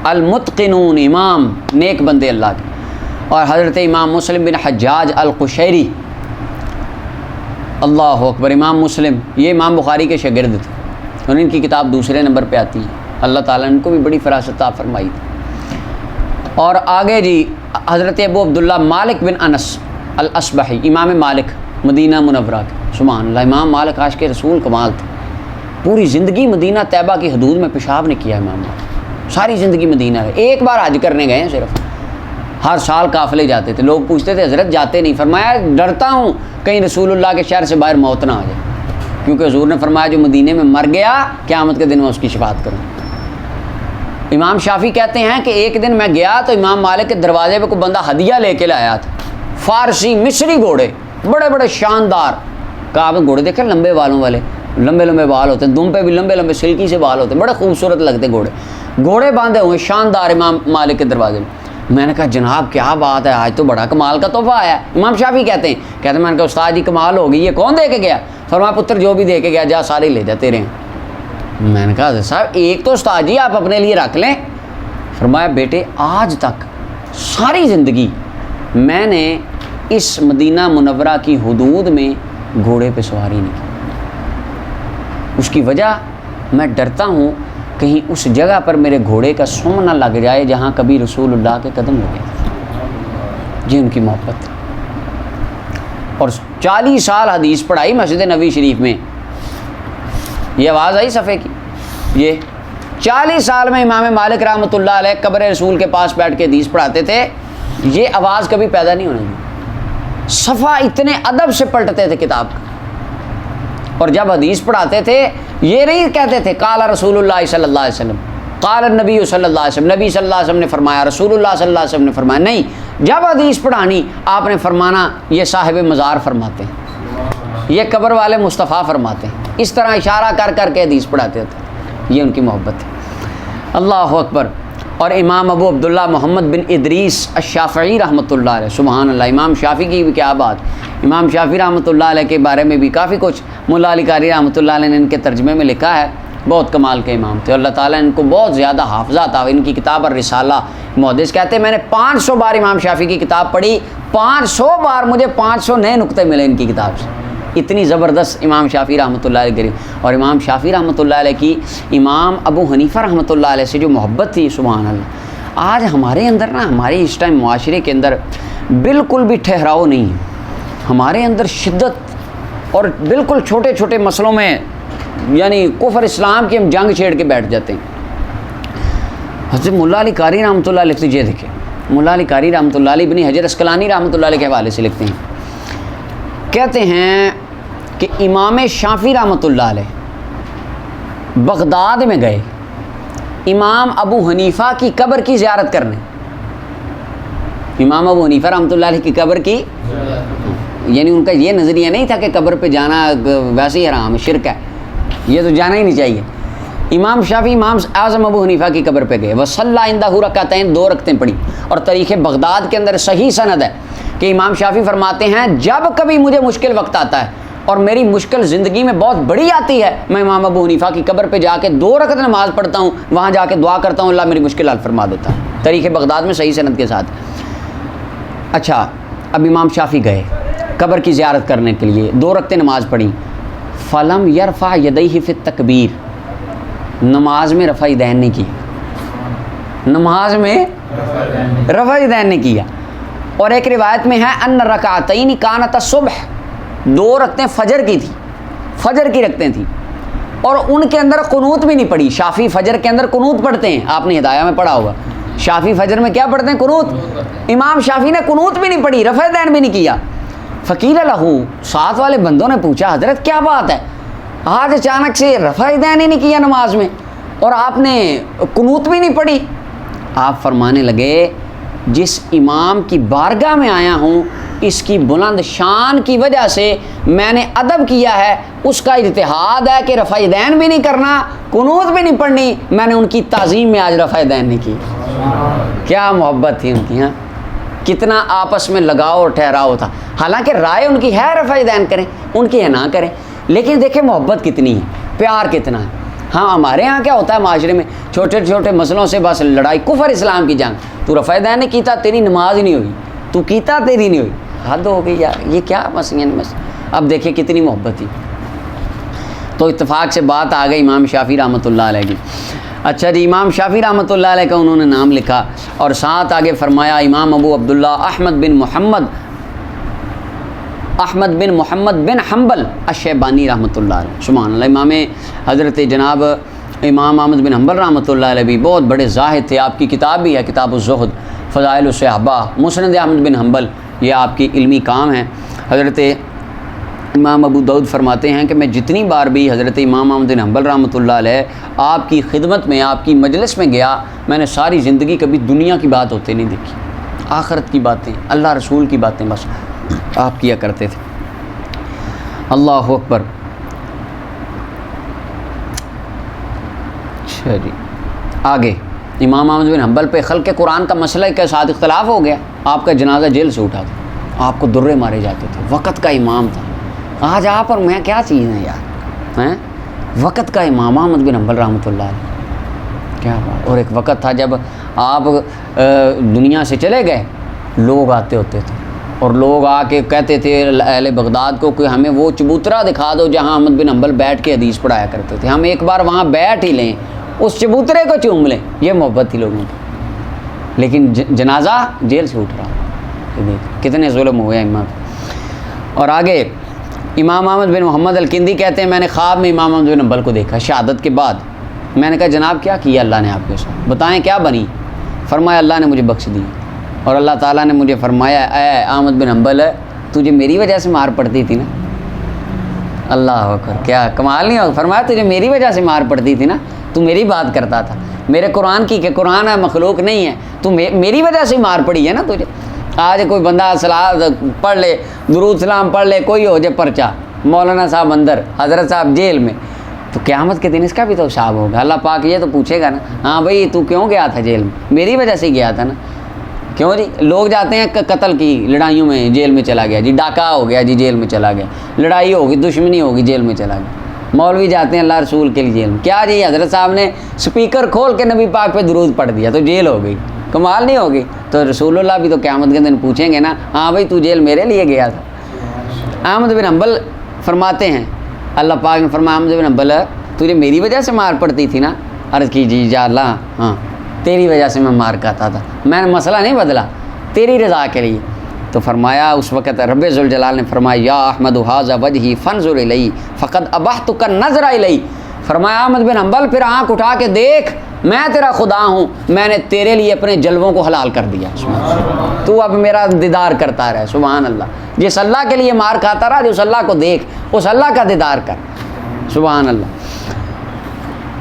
المتقنون امام نیک بندے اللہ کے، اور حضرت امام مسلم بن حجاج القشیری، اللہ اکبر، امام مسلم یہ امام بخاری کے شاگرد تھے، اور ان کی کتاب دوسرے نمبر پہ آتی ہے، اللہ تعالیٰ نے ان کو بھی بڑی فراست عطا فرمائی تھی۔ اور آگے جی حضرت ابو عبداللہ مالک بن انس الاصبحی، امام مالک مدینہ منورہ کے، سبحان اللہ، امام مالک عاشق رسول کمال تھے، پوری زندگی مدینہ طیبہ کی حدود میں پیشاب نے کیا امام مالک، ساری زندگی مدینہ رہے، ایک بار حج کرنے گئے ہیں صرف، ہر سال قافلے جاتے تھے، لوگ پوچھتے تھے حضرت جاتے نہیں، فرمایا ڈرتا ہوں کہیں رسول اللہ کے شہر سے باہر موت نہ آ جائے، کیونکہ حضور نے فرمایا جو مدینے میں مر گیا قیامت کے دن میں اس کی شفاعت کروں۔ امام شافعی کہتے ہیں کہ ایک دن میں گیا تو امام مالک کے دروازے پہ کوئی بندہ ہدیہ لے کے لایا تھا، فارسی مصری گھوڑے، بڑے بڑے شاندار، کہا آپ گھوڑے دیکھیں لمبے بالوں والے، لمبے لمبے بال ہوتے ہیں، دم پہ بھی لمبے لمبے سلکی سے بال ہوتے ہیں، بڑے خوبصورت لگتے گھوڑے، گھوڑے باندھے ہوئے شاندار امام مالک کے دروازے میں۔ میں نے کہا جناب کیا بات ہے، آج تو بڑا کمال کا تحفہ آیا ہے۔ امام شافعی کہتے ہیں میں نے کہا استاد جی کمال ہو گئی، یہ کون دے کے گیا؟ فرمایا پتر جو بھی دے کے گیا جا سارے لے جاتے رہے۔ میں نے کہا حضرت صاحب ایک تو استاد جی آپ اپنے لیے رکھ لیں۔ فرمایا بیٹے آج تک ساری زندگی میں نے اس مدینہ منورہ کی حدود میں گھوڑے پہ سواری نہیں کی، اس کی وجہ میں ڈرتا ہوں کہیں اس جگہ پر میرے گھوڑے کا سم نہ لگ جائے جہاں کبھی رسول اللہ کے قدم لگے تھے۔ یہ ان کی محبت تھی، اور 40 سال حدیث پڑھائی مسجد نبوی شریف میں، یہ آواز آئی صفحے کی؟ یہ 40 سال میں امام مالک رحمۃ اللہ علیہ قبر رسول کے پاس بیٹھ کے حدیث پڑھاتے تھے، یہ آواز کبھی پیدا نہیں ہونے دی۔ صفحہ اتنے ادب سے پلٹتے تھے کتاب کا، اور جب حدیث پڑھاتے تھے یہ نہیں کہتے تھے قال رسول اللہ صلی اللہ علیہ وسلم، قال النبی صلی اللہ علیہ وسلم، نبی صلی اللہ علیہ وسلم نے فرمایا، رسول اللہ صلی اللہ علیہ وسلم نے فرمایا، نہیں، جب حدیث پڑھانی آپ نے فرمانا یہ صاحب مزار فرماتے ہیں، یہ قبر والے مصطفیٰ فرماتے ہیں، اس طرح اشارہ کر کر کے حدیث پڑھاتے تھے، یہ ان کی محبت ہے۔ اللہ اکبر۔ اور امام ابو عبداللہ محمد بن ادریس الشافعی رحمۃ اللہ علیہ، سبحان اللہ، امام شافعی کی بھی کیا بات، امام شافعی رحمۃ اللہ علیہ کے بارے میں بھی کافی کچھ مولا علی قاری رحمۃ اللہ علیہ نے ان کے ترجمے میں لکھا ہے، بہت کمال کے امام تھے، اللہ تعالیٰ نے ان کو بہت زیادہ حافظہ تھا۔ ان کی کتاب الرسالہ، محدث کہتے ہیں میں نے 500 بار امام شافعی کی کتاب پڑھی، 500 بار مجھے 500 نئے نقطے ملے ان کی کتاب سے، اتنی زبردست امام شافعی رحمۃ اللہ علیہ غریب۔ اور امام شافعی رحمۃ اللہ علیہ کی امام ابو حنیفہ رحمۃ اللہ علیہ سے جو محبت تھی، سبحان اللہ، آج ہمارے اندر نا، ہمارے اس ٹائم معاشرے کے اندر بالکل بھی ٹھہراؤ نہیں ہے، ہمارے اندر شدت، اور بالکل چھوٹے چھوٹے مسئلوں میں یعنی کفر اسلام کی ہم جنگ چھیڑ کے بیٹھ جاتے ہیں۔ حضرت مولا علی قاری رحمۃ اللہ علیہ لکھتے، یہ دیکھیں مولا علی قاری رحمۃ اللہ علیہ ابن حجر اسقلانی رحمۃ اللہ علیہ کے حوالے سے لکھتے ہیں، کہتے ہیں کہ امام شافعی رحمۃ اللہ علیہ بغداد میں گئے امام ابو حنیفہ کی قبر کی زیارت کرنے، امام ابو حنیفہ رحمۃ اللہ علیہ کی قبر کی، یعنی ان کا یہ نظریہ نہیں تھا کہ قبر پہ جانا ویسے ہی حرام ہے، شرک ہے، یہ تو جانا ہی نہیں چاہیے۔ امام شافعی امام اعظم ابو حنیفہ کی قبر پہ گئے، وصلی عندہ رکعتین، 2 رکعتیں پڑھی، اور تاریخ بغداد کے اندر صحیح سند ہے کہ امام شافعی فرماتے ہیں جب کبھی مجھے مشکل وقت آتا ہے اور میری مشکل زندگی میں بہت بڑی آتی ہے، میں امام ابو حنیفہ کی قبر پہ جا کے 2 رکعت نماز پڑھتا ہوں، وہاں جا کے دعا کرتا ہوں اللہ میری مشکل حل فرما دیتا ہے، تاریخ بغداد میں صحیح سند کے ساتھ۔ اچھا، اب امام شافعی گئے قبر کی زیارت کرنے کے لیے، 2 رکعتیں نماز پڑھی، فلم یرفع یدیہ فی التکبیر، نماز میں رفع یدین نہیں کیا، نماز میں رفع یدین نہیں کیا۔ اور ایک روایت میں ہے ان رکعتین کانت الصبح، 2 رکعتیں فجر کی تھی، فجر کی رکعتیں تھیں، اور ان کے اندر قنوت بھی نہیں پڑھی۔ شافعی فجر کے اندر قنوت پڑھتے ہیں، آپ نے ہدایہ میں پڑھا ہوگا، شافعی فجر میں کیا پڑھتے ہیں؟ قنوت۔ امام شافعی نے قنوت بھی نہیں پڑھی، رفع یدین بھی نہیں کیا۔ فقیل لہو، ساتھ والے بندوں نے پوچھا حضرت کیا بات ہے، آج اچانک سے رفع یدین ہی نہیں کیا نماز میں، اور آپ نے قنوت بھی نہیں پڑھی؟ آپ فرمانے لگے جس امام کی بارگاہ میں آیا ہوں اس کی بلند شان کی وجہ سے میں نے ادب کیا ہے، اس کا اجتہاد ہے کہ رفع یدین بھی نہیں کرنا، قنوت بھی نہیں پڑھنی، میں نے ان کی تعظیم میں آج رفع یدین نہیں کی۔ کیا محبت تھی ان کی، ہاں کتنا آپس میں لگاؤ اور ٹھہراؤ تھا، حالانکہ رائے ان کی ہے رفع یدین کریں، ان کی ہے نہ کریں، لیکن دیکھیں محبت کتنی ہے، پیار کتنا ہے۔ ہاں ہمارے ہاں کیا ہوتا ہے معاشرے میں، چھوٹے چھوٹے مسئلوں سے بس لڑائی، کفر اسلام کی جنگ، تو رفع یدین نہیں کیتا تیری نماز ہی نہیں ہوئی، تو کیتا تیری نہیں ہوئی، حد ہو گئی یار، یہ کیا مسئلہ ہے؟ اب دیکھیں کتنی محبت تھی۔ تو اتفاق سے بات آ گئی امام شافعی رحمۃ اللہ علیہ کی۔ اچھا جی، امام شافعی رحمۃ اللہ علیہ کا انہوں نے نام لکھا، اور ساتھ آگے فرمایا امام ابو عبداللہ احمد بن محمد بن حنبل الشیبانی رحمۃ اللہ علیہ، سبحان اللہ، امام حضرت جناب امام احمد بن حنبل رحمۃ اللہ علیہ بھی بہت بڑے زاہد تھے، آپ کی کتاب بھی ہے کتاب الزہد، فضائل الصحابہ، مسند احمد بن حنبل، یہ آپ کی علمی کام ہے۔ حضرت امام ابو داؤد فرماتے ہیں کہ میں جتنی بار بھی حضرت امام احمد بن حنبل رحمۃ اللہ علیہ آپ کی خدمت میں، آپ کی مجلس میں گیا، میں نے ساری زندگی کبھی دنیا کی بات ہوتے نہیں دیکھی، آخرت کی باتیں، اللہ رسول کی باتیں بس آپ کیا کرتے تھے۔ اللہ اکبر۔ اچھا جی، آگے امام احمد بن حنبل پہ خلق قرآن کا مسئلہ کے ساتھ اختلاف ہو گیا، آپ کا جنازہ جیل سے اٹھا تھا، آپ کو درے مارے جاتے تھے، وقت کا امام تھا۔ آج آپ اور میں کیا چیز ہیں یار، ہیں وقت کا امام احمد بن حنبل رحمۃ اللہ علیہ، کیا بات۔ اور ایک وقت تھا جب آپ دنیا سے چلے گئے، لوگ آتے ہوتے تھے اور لوگ آ کے کہتے تھے اہل بغداد کو کہ ہمیں وہ چبوترا دکھا دو جہاں احمد بن حنبل بیٹھ کے حدیث پڑھایا کرتے تھے، ہم ایک بار وہاں بیٹھ ہی لیں، اس چبوترے کو چوم لیں، یہ محبت تھی لوگوں کی۔ لیکن جنازہ جیل سے اٹھ رہا، یہ دیکھ کتنے ظلم ہوئے امام۔ اور آگے امام احمد بن محمد الکندی کہتے ہیں میں نے خواب میں امام احمد بن حنبل کو دیکھا شہادت کے بعد. میں نے کہا جناب کیا کیا اللہ نے آپ کے ساتھ, بتائیں کیا بنی؟ فرمایا اللہ نے مجھے بخش دی اور اللہ تعالیٰ نے مجھے فرمایا اے احمد بن حنبل تجھے میری وجہ سے مار پڑتی تھی نا. اللہ اکبر, کیا کمال نہیں ہوگا. فرمایا تجھے میری وجہ سے مار پڑتی تھی نا, تو میری بات کرتا تھا میرے قرآن کی, کہ قرآن ہے مخلوق نہیں ہے, تو میری وجہ سے مار پڑی ہے نا تجھے. آج کوئی بندہ صلاۃ پڑھ لے, درود سلام پڑھ لے, کوئی ہو جائے پرچہ, مولانا صاحب اندر, حضرت صاحب جیل میں, تو قیامت کے دن اس کا بھی تو حساب ہوگا. اللہ پاک یہ تو پوچھے گا نا, ہاں بھائی تو کیوں گیا تھا جیل میں؟ میری وجہ سے گیا تھا نا. کیوں جی لوگ جاتے ہیں قتل کی لڑائیوں میں جیل میں چلا گیا جی, ڈاکہ ہو گیا جی جیل میں چلا گیا, لڑائی ہوگی دشمنی ہوگی جیل میں چلا گیا. مولوی جاتے ہیں اللہ رسول کے لیے جیل میں, کیا جی حضرت صاحب نے سپیکر کھول کے نبی پاک پہ درود پڑھ دیا تو جیل ہو گئی. کمال نہیں ہوگی. تو رسول اللہ بھی تو قیامت کے دن پوچھیں گے نا, ہاں بھائی تو جیل میرے لیے گیا تھا. احمد بن حنبل فرماتے ہیں, اللہ پاک نے فرمایا احمد بن حنبل تجھے میری وجہ سے مار پڑتی تھی نا. عرض کی جی یا اللہ ہاں تیری وجہ سے میں مار کھاتا تھا, میں نے مسئلہ نہیں بدلا تیری رضا کے لیے. تو فرمایا اس وقت رب ذوالجلال نے فرمایا یا احمد ھذا وجہی فانظر الی فقد ابحتک النظر الی. فرمایا احمد بن حنبل پھر آنکھ اٹھا کے دیکھ, میں تیرا خدا ہوں, میں نے تیرے لیے اپنے جلووں کو حلال کر دیا, تو اب میرا دیدار کرتا رہے. سبحان اللہ. جس اللہ کے لیے مار کھاتا رہا, جس اللہ کو دیکھ, اس اللہ کا دیدار کر. سبحان اللہ.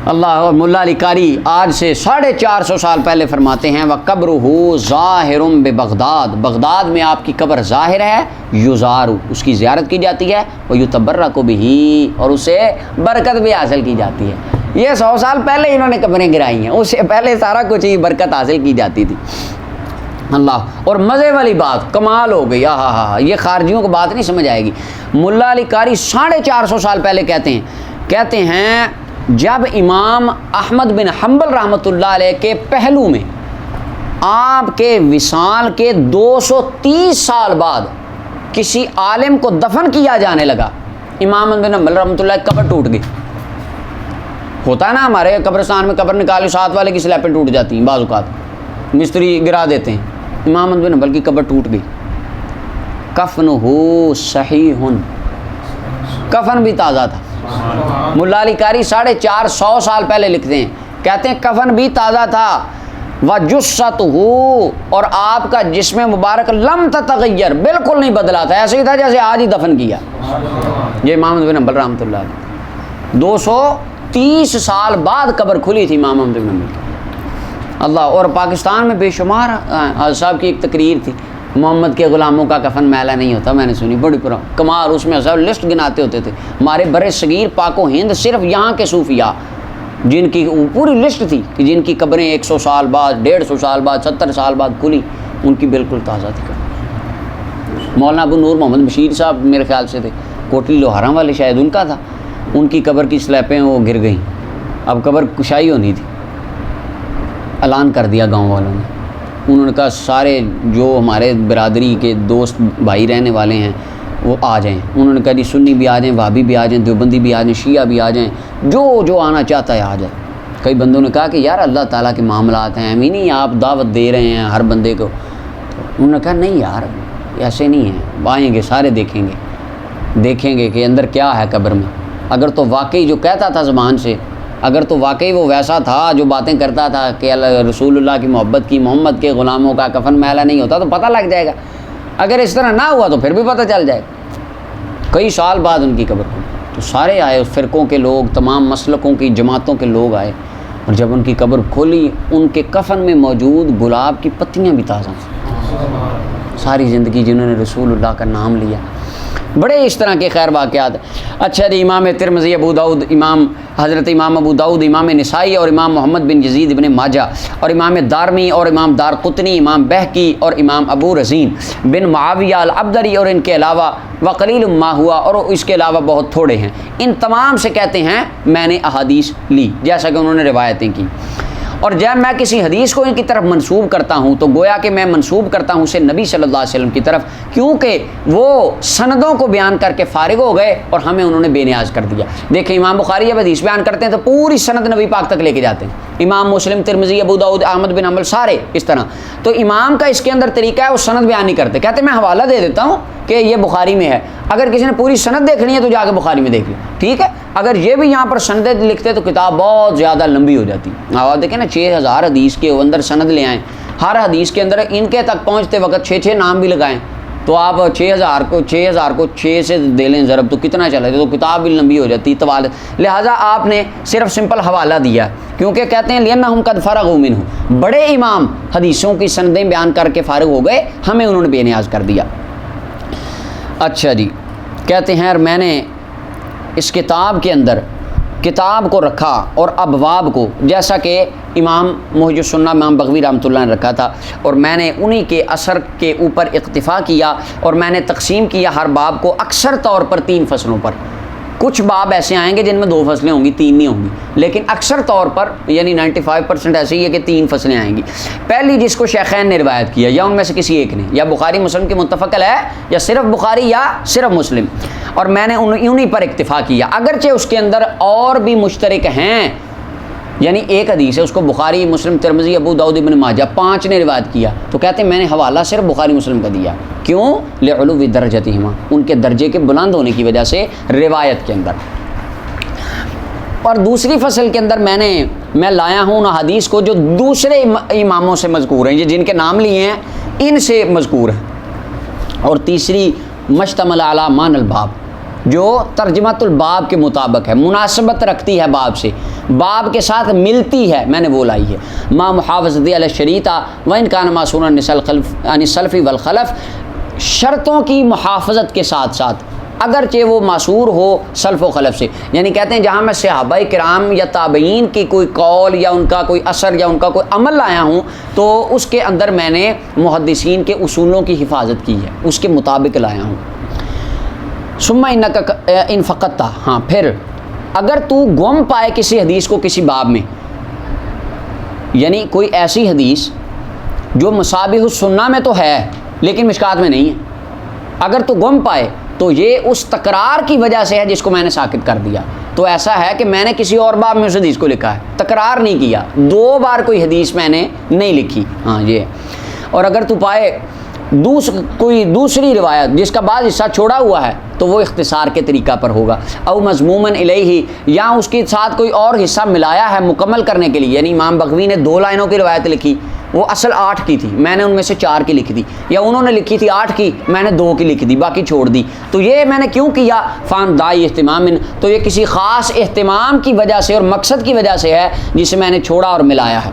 اللہ. اور ملا علی قاری آج سے 450 سال پہلے فرماتے ہیں وَقَبْرُهُ ظَاهِرٌ بِبغداد, بغداد میں آپ کی قبر ظاہر ہے, یزار اس کی زیارت کی جاتی ہے, وَيُتَبَرَّكُ بِهِ اور اسے برکت بھی حاصل کی جاتی ہے. یہ 100 سال پہلے انہوں نے قبریں گرائی ہیں, اس سے پہلے سارا کچھ ہی برکت حاصل کی جاتی تھی. اللہ. اور مزے والی بات کمال ہو گئی, ہاں یہ خارجیوں کو بات نہیں سمجھ آئے گی. ملا علی قاری 450 سال پہلے کہتے ہیں جب امام احمد بن حنبل رحمۃ اللہ علیہ کے پہلو میں آپ کے وصال کے 230 سال بعد کسی عالم کو دفن کیا جانے لگا, امام احمد بن حنبل رحمۃ اللہ کی قبر ٹوٹ گئی. ہوتا ہے نا ہمارے قبرستان میں قبر نکالی ساتھ والے کی سلیپیں ٹوٹ جاتی ہیں, بعض اوقات مستری گرا دیتے ہیں. امام احمد بن حنبل کی قبر ٹوٹ گئی. کفنہ صحیح, کفن بھی تازہ تھا. ملا علی قاری 450 سال پہلے لکھتے ہیں, کہتے ہیں کفن بھی تازہ تھا. وَجُثَّتُهُ اور آپ کا جسم مبارک لم تتغیر بالکل نہیں بدلا تھا, ایسے ہی تھا جیسے آج ہی دفن کیا. یہ امام احمد بن حنبل رحمۃ اللہ علیہ 230 سال بعد قبر کھلی تھی امام احمد بن حنبل. اللہ. اور پاکستان میں بے شمار حضرت صاحب کی ایک تقریر تھی, محمد کے غلاموں کا کفن میلا نہیں ہوتا, میں نے سنی, بڑی کمال. اس میں سب لسٹ گناتے ہوتے تھے ہمارے بر صغیر پاک و ہند, صرف یہاں کے صوفیاء جن کی پوری لسٹ تھی کہ جن کی قبریں 100 سال بعد 150 سال بعد 70 سال بعد کھلی, ان کی بالکل تازہ تھی. مولانا ابو نور محمد بشیر صاحب میرے خیال سے تھے, کوٹلی لوہارا والے شاید ان کا تھا, ان کی قبر کی سلیپیں وہ گر گئیں, اب قبر کشائی ہونی تھی. اعلان کر دیا گاؤں والوں نے, انہوں نے کہا سارے جو ہمارے برادری کے دوست بھائی رہنے والے ہیں وہ آ جائیں. انہوں نے کہا جی سنی بھی آ جائیں, وہابی بھی آ جائیں, دیوبندی بھی آ جائیں, شیعہ بھی آ جائیں, جو آنا چاہتا ہے آ جائے. کئی بندوں نے کہا کہ یار اللہ تعالیٰ کے معاملات ہیں, ہم ہی نہیں آپ دعوت دے رہے ہیں ہر بندے کو. انہوں نے کہا نہیں یار ایسے نہیں ہیں, آئیں گے سارے دیکھیں گے کہ اندر کیا ہے قبر میں. اگر تو واقعی جو کہتا تھا زبان سے, اگر تو واقعی وہ ویسا تھا جو باتیں کرتا تھا کہ رسول اللہ کی محبت کی, محمد کے غلاموں کا کفن میلا نہیں ہوتا, تو پتہ لگ جائے گا. اگر اس طرح نہ ہوا تو پھر بھی پتہ چل جائے. کئی سال بعد ان کی قبر کھلی تو سارے آئے, اس فرقوں کے لوگ, تمام مسلکوں کی جماعتوں کے لوگ آئے, اور جب ان کی قبر کھولی ان کے کفن میں موجود گلاب کی پتیاں بھی تازہ تھیں. ساری زندگی جنہوں نے رسول اللہ کا نام لیا. بڑے اس طرح کے خیر واقعات. اچھا جی, امام ترمذی, ابو داؤد, حضرت امام ابو داؤد, امام نسائی اور امام محمد بن یزید ابن ماجہ اور امام دارمی اور امام دارقطنی, امام بہقی اور امام ابو رزین بن معاویہ العبدری اور ان کے علاوہ وقلیل ما ہوا, اور اس کے علاوہ بہت تھوڑے ہیں, ان تمام سے کہتے ہیں میں نے احادیث لی, جیسا کہ انہوں نے روایتیں کی. اور جب میں کسی حدیث کو ان کی طرف منسوب کرتا ہوں تو گویا کہ میں منسوب کرتا ہوں اسے نبی صلی اللہ علیہ وسلم کی طرف, کیونکہ وہ سندوں کو بیان کر کے فارغ ہو گئے اور ہمیں انہوں نے بے نیاز کر دیا. دیکھیں امام بخاری جب حدیث بیان کرتے ہیں تو پوری سند نبی پاک تک لے کے جاتے ہیں, امام مسلم, ترمذی, ابو داؤد, احمد بن حنبل, سارے اس طرح. تو امام کا اس کے اندر طریقہ ہے, وہ سند بیان نہیں کرتے, کہتے میں حوالہ دے دیتا ہوں کہ یہ بخاری میں ہے. اگر کسی نے پوری سند دیکھنی ہے تو جا کے بخاری میں دیکھ لیں, ٹھیک ہے. اگر یہ بھی یہاں پر سندیں لکھتے تو کتاب بہت زیادہ لمبی ہو جاتی. آپ دیکھیں نا 6000 حدیث کے اندر سند لے آئیں, ہر حدیث کے اندر ان کے تک پہنچتے وقت 6 نام بھی لگائیں, تو آپ 6000 کو 6 سے دے لیں ضرب, تو کتنا چلا جائے, تو کتاب بھی لمبی ہو جاتی طوال. لہٰذا آپ نے صرف سمپل حوالہ دیا, کیونکہ کہتے ہیں لِأَنَّهُمْ قَدْ فَرَغُوا مِنْهُ, بڑے امام حدیثوں کی سندیں بیان کر کے فارغ ہو گئے, ہمیں انہوں نے بے نیاز کر دیا. اچھا جی, کہتے ہیں میں نے اس کتاب کے اندر کتاب کو رکھا اور ابواب کو, جیسا کہ امام محی السنہ امام بغوی رحمۃ اللہ نے رکھا تھا, اور میں نے انہی کے اثر کے اوپر اکتفا کیا, اور میں نے تقسیم کیا ہر باب کو اکثر طور پر 3 فصلوں پر. کچھ باب ایسے آئیں گے جن میں 2 فصلیں ہوں گی, 3 نہیں ہوں گی, لیکن اکثر طور پر یعنی 95% ایسے ہی ہے کہ 3 فصلیں آئیں گی. پہلی جس کو شیخین نے روایت کیا, یا ان میں سے کسی ایک نے, یا بخاری مسلم کے متفق علیہ ہے, یا صرف بخاری یا صرف مسلم, اور میں نے انہی پر اکتفا کیا, اگرچہ اس کے اندر اور بھی مشترک ہیں. یعنی ایک حدیث ہے, اس کو بخاری مسلم ترمذی ابو داؤد ابن ماجہ 5 نے روایت کیا, تو کہتے ہیں میں نے حوالہ صرف بخاری مسلم کا دیا. کیوں؟ لعلو درجتہما, ان کے درجے کے بلند ہونے کی وجہ سے روایت کے اندر. اور دوسری فصل کے اندر میں لایا ہوں ان حدیث کو جو دوسرے اماموں سے مذکور ہیں, یہ جن کے نام لیے ہیں ان سے مذکور ہیں. اور تیسری مشتمل علی مان الباب, جو ترجمۃ الباب کے مطابق ہے, مناسبت رکھتی ہے باب سے, باب کے ساتھ ملتی ہے, میں نے وہ لائی ہے. ما محافظت علی الشریطہ وان کان معصورا عن السلف والخلف, شرطوں کی محافظت کے ساتھ ساتھ اگرچہ وہ معصور ہو سلف و خلف سے. یعنی کہتے ہیں جہاں میں صحابہ کرام یا تابعین کی کوئی قول یا ان کا کوئی اثر یا ان کا کوئی عمل لایا ہوں, تو اس کے اندر میں نے محدثین کے اصولوں کی حفاظت کی ہے, اس کے مطابق لایا ہوں. ثم انک ان فقدت, ہاں پھر اگر تو گم پائے کسی حدیث کو کسی باب میں, یعنی کوئی ایسی حدیث جو مصابیح السنہ میں تو ہے لیکن مشکات میں نہیں ہے, اگر تو گم پائے تو یہ اس تکرار کی وجہ سے ہے جس کو میں نے ساکت کر دیا. تو ایسا ہے کہ میں نے کسی اور باب میں اس حدیث کو لکھا ہے, تکرار نہیں کیا, 2 بار کوئی حدیث میں نے نہیں لکھی, ہاں یہ. اور اگر تو پائے کوئی دوسری روایت جس کا بعض حصہ چھوڑا ہوا ہے, تو وہ اختصار کے طریقہ پر ہوگا. او مضمومن الیہ, یا اس کے ساتھ کوئی اور حصہ ملایا ہے مکمل کرنے کے لیے, یعنی امام بغوی نے 2 لائنوں کی روایت لکھی, وہ اصل 8 کی تھی, میں نے ان میں سے 4 کی لکھ دی, یا انہوں نے لکھی تھی 8 کی, میں نے 2 کی لکھ دی, باقی چھوڑ دی. تو یہ میں نے کیوں کیا؟ فان دائی اہتمام, تو یہ کسی خاص اہتمام کی وجہ سے اور مقصد کی وجہ سے ہے جسے میں نے چھوڑا اور ملایا ہے.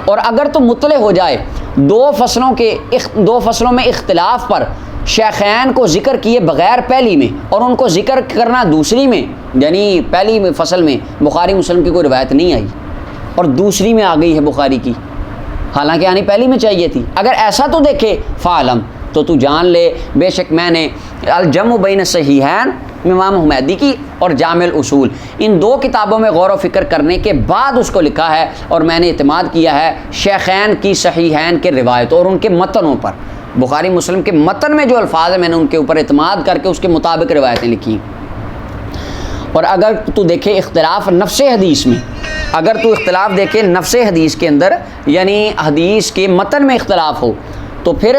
اور اگر تو مطلع ہو جائے 2 فصلوں میں اختلاف پر, شیخین کو ذکر کیے بغیر پہلی میں اور ان کو ذکر کرنا دوسری میں, یعنی پہلی فصل میں بخاری مسلم کی کوئی روایت نہیں آئی اور دوسری میں آ گئی ہے بخاری کی, حالانکہ آنی پہلی میں چاہیے تھی. اگر ایسا تو دیکھے فعلم, تو جان لے بے شک میں نے الجمع بین الصحیحین امام حمیدی کی اور جامع الاصول, ان 2 کتابوں میں غور و فکر کرنے کے بعد اس کو لکھا ہے, اور میں نے اعتماد کیا ہے شیخین کی صحیحین کے روایت اور ان کے متنوں پر. بخاری مسلم کے متن میں جو الفاظ ہیں میں نے ان کے اوپر اعتماد کر کے اس کے مطابق روایتیں لکھی. اور اگر تو دیکھے اختلاف نفس حدیث میں, اگر تو اختلاف دیکھے نفس حدیث کے اندر, یعنی حدیث کے متن میں اختلاف ہو, تو پھر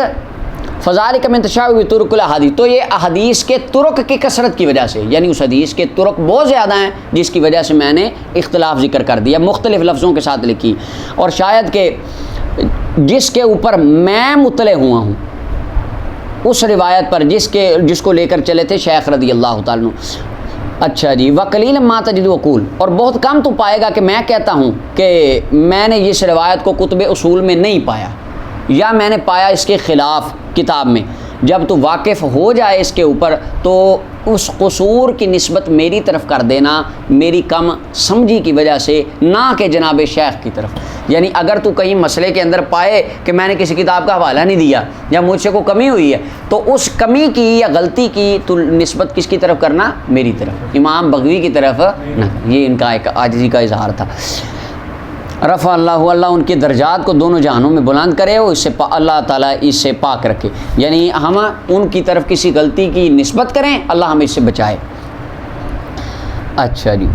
فذالک من تشابہ طرق الاحادیث, تو یہ احادیث کے طرق کی کثرت کی وجہ سے, یعنی اس حدیث کے طرق بہت زیادہ ہیں جس کی وجہ سے میں نے اختلاف ذکر کر دیا, مختلف لفظوں کے ساتھ لکھی. اور شاید کہ جس کے اوپر میں مطلع ہوا ہوں اس روایت پر جس کو لے کر چلے تھے شیخ رضی اللہ تعالیٰ عنہ. اچھا جی, وقلیل ما تجد وقول, اور بہت کم تو پائے گا کہ میں کہتا ہوں کہ میں نے اس روایت کو کتب اصول میں نہیں پایا, یا میں نے پایا اس کے خلاف کتاب میں. جب تو واقف ہو جائے اس کے اوپر تو اس قصور کی نسبت میری طرف کر دینا میری کم سمجھی کی وجہ سے, نہ کہ جناب شیخ کی طرف. یعنی اگر تو کہیں مسئلے کے اندر پائے کہ میں نے کسی کتاب کا حوالہ نہیں دیا یا مجھ سے کوئی کمی ہوئی ہے, تو اس کمی کی یا غلطی کی تو نسبت کس کی طرف کرنا؟ میری طرف, امام بغوی کی طرف نہ. یہ ان کا ایک عاجزی کا اظہار تھا. رفع اللہ ان کے درجات کو دونوں جہانوں میں بلند کرے, اور اس سے اللہ تعالیٰ اس سے پاک رکھے. یعنی ہم ان کی طرف کسی غلطی کی نسبت کریں, اللہ ہمیں اس سے بچائے. اچھا جی,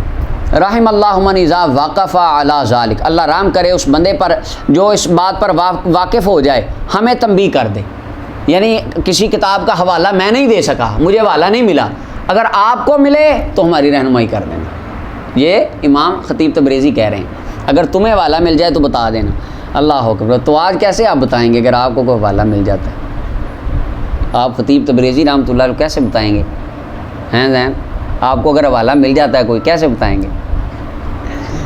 رحم اللہ من اذا واقف علی ذالک, اللہ رحم کرے اس بندے پر جو اس بات پر واقف ہو جائے, ہمیں تنبیہ کر دے. یعنی کسی کتاب کا حوالہ میں نہیں دے سکا، مجھے حوالہ نہیں ملا، اگر آپ کو ملے تو ہماری رہنمائی کر دینا۔ یہ امام خطیب تبریزی کہہ رہے ہیں، اگر تمہیں حوالہ مل جائے تو بتا دینا۔ اللہ اکبر، تو آج کیسے آپ بتائیں گے اگر آپ کو کوئی حوالہ مل جاتا ہے؟ آپ خطیب تبریزی رحمۃ اللہ علیہ کیسے بتائیں گے؟ ہیں زین، آپ کو اگر حوالہ مل جاتا ہے کوئی، کیسے بتائیں گے؟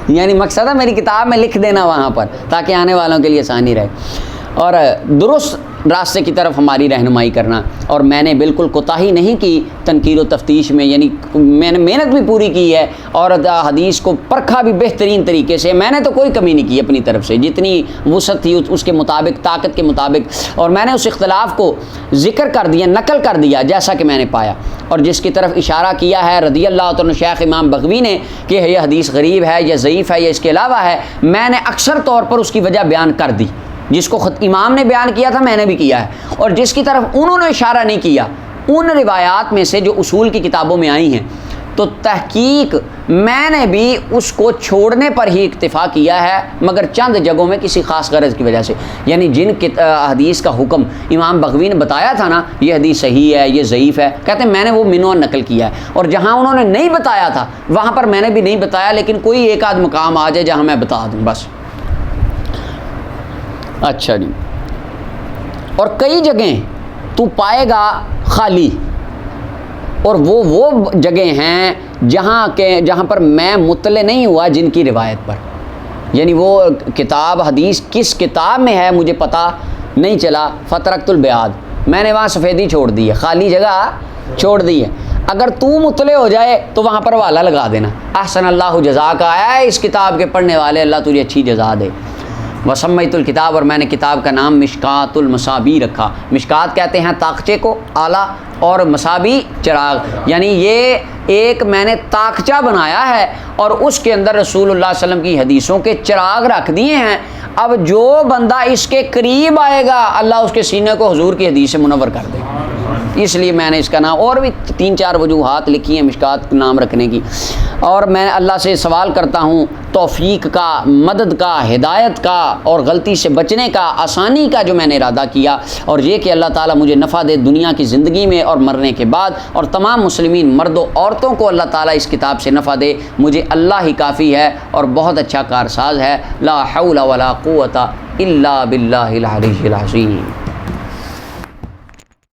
یعنی مقصد ہے میری کتاب میں لکھ دینا وہاں پر، تاکہ آنے والوں کے لیے آسانی رہے اور درست راستے کی طرف ہماری رہنمائی کرنا۔ اور میں نے بالکل کوتاہی نہیں کی تنقید و تفتیش میں، یعنی میں نے محنت بھی پوری کی ہے اور حدیث کو پرکھا بھی بہترین طریقے سے، میں نے تو کوئی کمی نہیں کی اپنی طرف سے، جتنی وسعت تھی اس کے مطابق، طاقت کے مطابق، اور میں نے اس اختلاف کو ذکر کر دیا، نقل کر دیا جیسا کہ میں نے پایا، اور جس کی طرف اشارہ کیا ہے رضی اللہ عنہ شیخ امام بغوی نے کہ یہ حدیث غریب ہے یا ضعیف ہے یا اس کے علاوہ ہے، میں نے اکثر طور پر اس کی وجہ بیان کر دی۔ جس کو خود امام نے بیان کیا تھا میں نے بھی کیا ہے، اور جس کی طرف انہوں نے اشارہ نہیں کیا ان روایات میں سے جو اصول کی کتابوں میں آئی ہیں، تو تحقیق میں نے بھی اس کو چھوڑنے پر ہی اکتفا کیا ہے، مگر چند جگہوں میں کسی خاص غرض کی وجہ سے۔ یعنی جن حدیث کا حکم امام بغوی نے بتایا تھا نا، یہ حدیث صحیح ہے، یہ ضعیف ہے، کہتے ہیں میں نے وہ منو نقل کیا ہے، اور جہاں انہوں نے نہیں بتایا تھا وہاں پر میں نے بھی نہیں بتایا، لیکن کوئی ایک آدھ مقام آ جائے جہاں میں بتا دوں بس۔ اچھا جی، اور کئی جگہیں تو پائے گا خالی، اور وہ جگہیں ہیں جہاں پر میں مطلع نہیں ہوا جن کی روایت پر، یعنی وہ کتاب حدیث کس کتاب میں ہے مجھے پتہ نہیں چلا، فترکت البیاد، میں نے وہاں سفیدی چھوڑ دی ہے، خالی جگہ چھوڑ دی ہے۔ اگر تو مطلع ہو جائے تو وہاں پر حوالہ لگا دینا، احسن اللہ جزاک، آیا ہے اس کتاب کے پڑھنے والے، اللہ تجھے اچھی جزا دے۔ وسمیت الکتاب، اور میں نے کتاب کا نام مشکات المصابیح رکھا۔ مشکات کہتے ہیں طاقچے کو، آلہ، اور مصابیح چراغ، یعنی یہ ایک میں نے طاقچہ بنایا ہے اور اس کے اندر رسول اللہ صلی اللہ علیہ وسلم کی حدیثوں کے چراغ رکھ دیے ہیں۔ اب جو بندہ اس کے قریب آئے گا اللہ اس کے سینے کو حضور کی حدیث سے منور کر دے، اس لیے میں نے اس کا نام، اور بھی 3-4 وجوہات لکھی ہیں مشکات نام رکھنے کی، اور میں اللہ سے سوال کرتا ہوں توفیق کا، مدد کا، ہدایت کا، اور غلطی سے بچنے کا، آسانی کا جو میں نے ارادہ کیا، اور یہ کہ اللہ تعالیٰ مجھے نفع دے دنیا کی زندگی میں اور مرنے کے بعد، اور تمام مسلمین مرد و عورتوں کو اللہ تعالیٰ اس کتاب سے نفع دے، مجھے اللہ ہی کافی ہے اور بہت اچھا کارساز ہے۔ لا حول ولا قوت الا باللہ العلی العظیم۔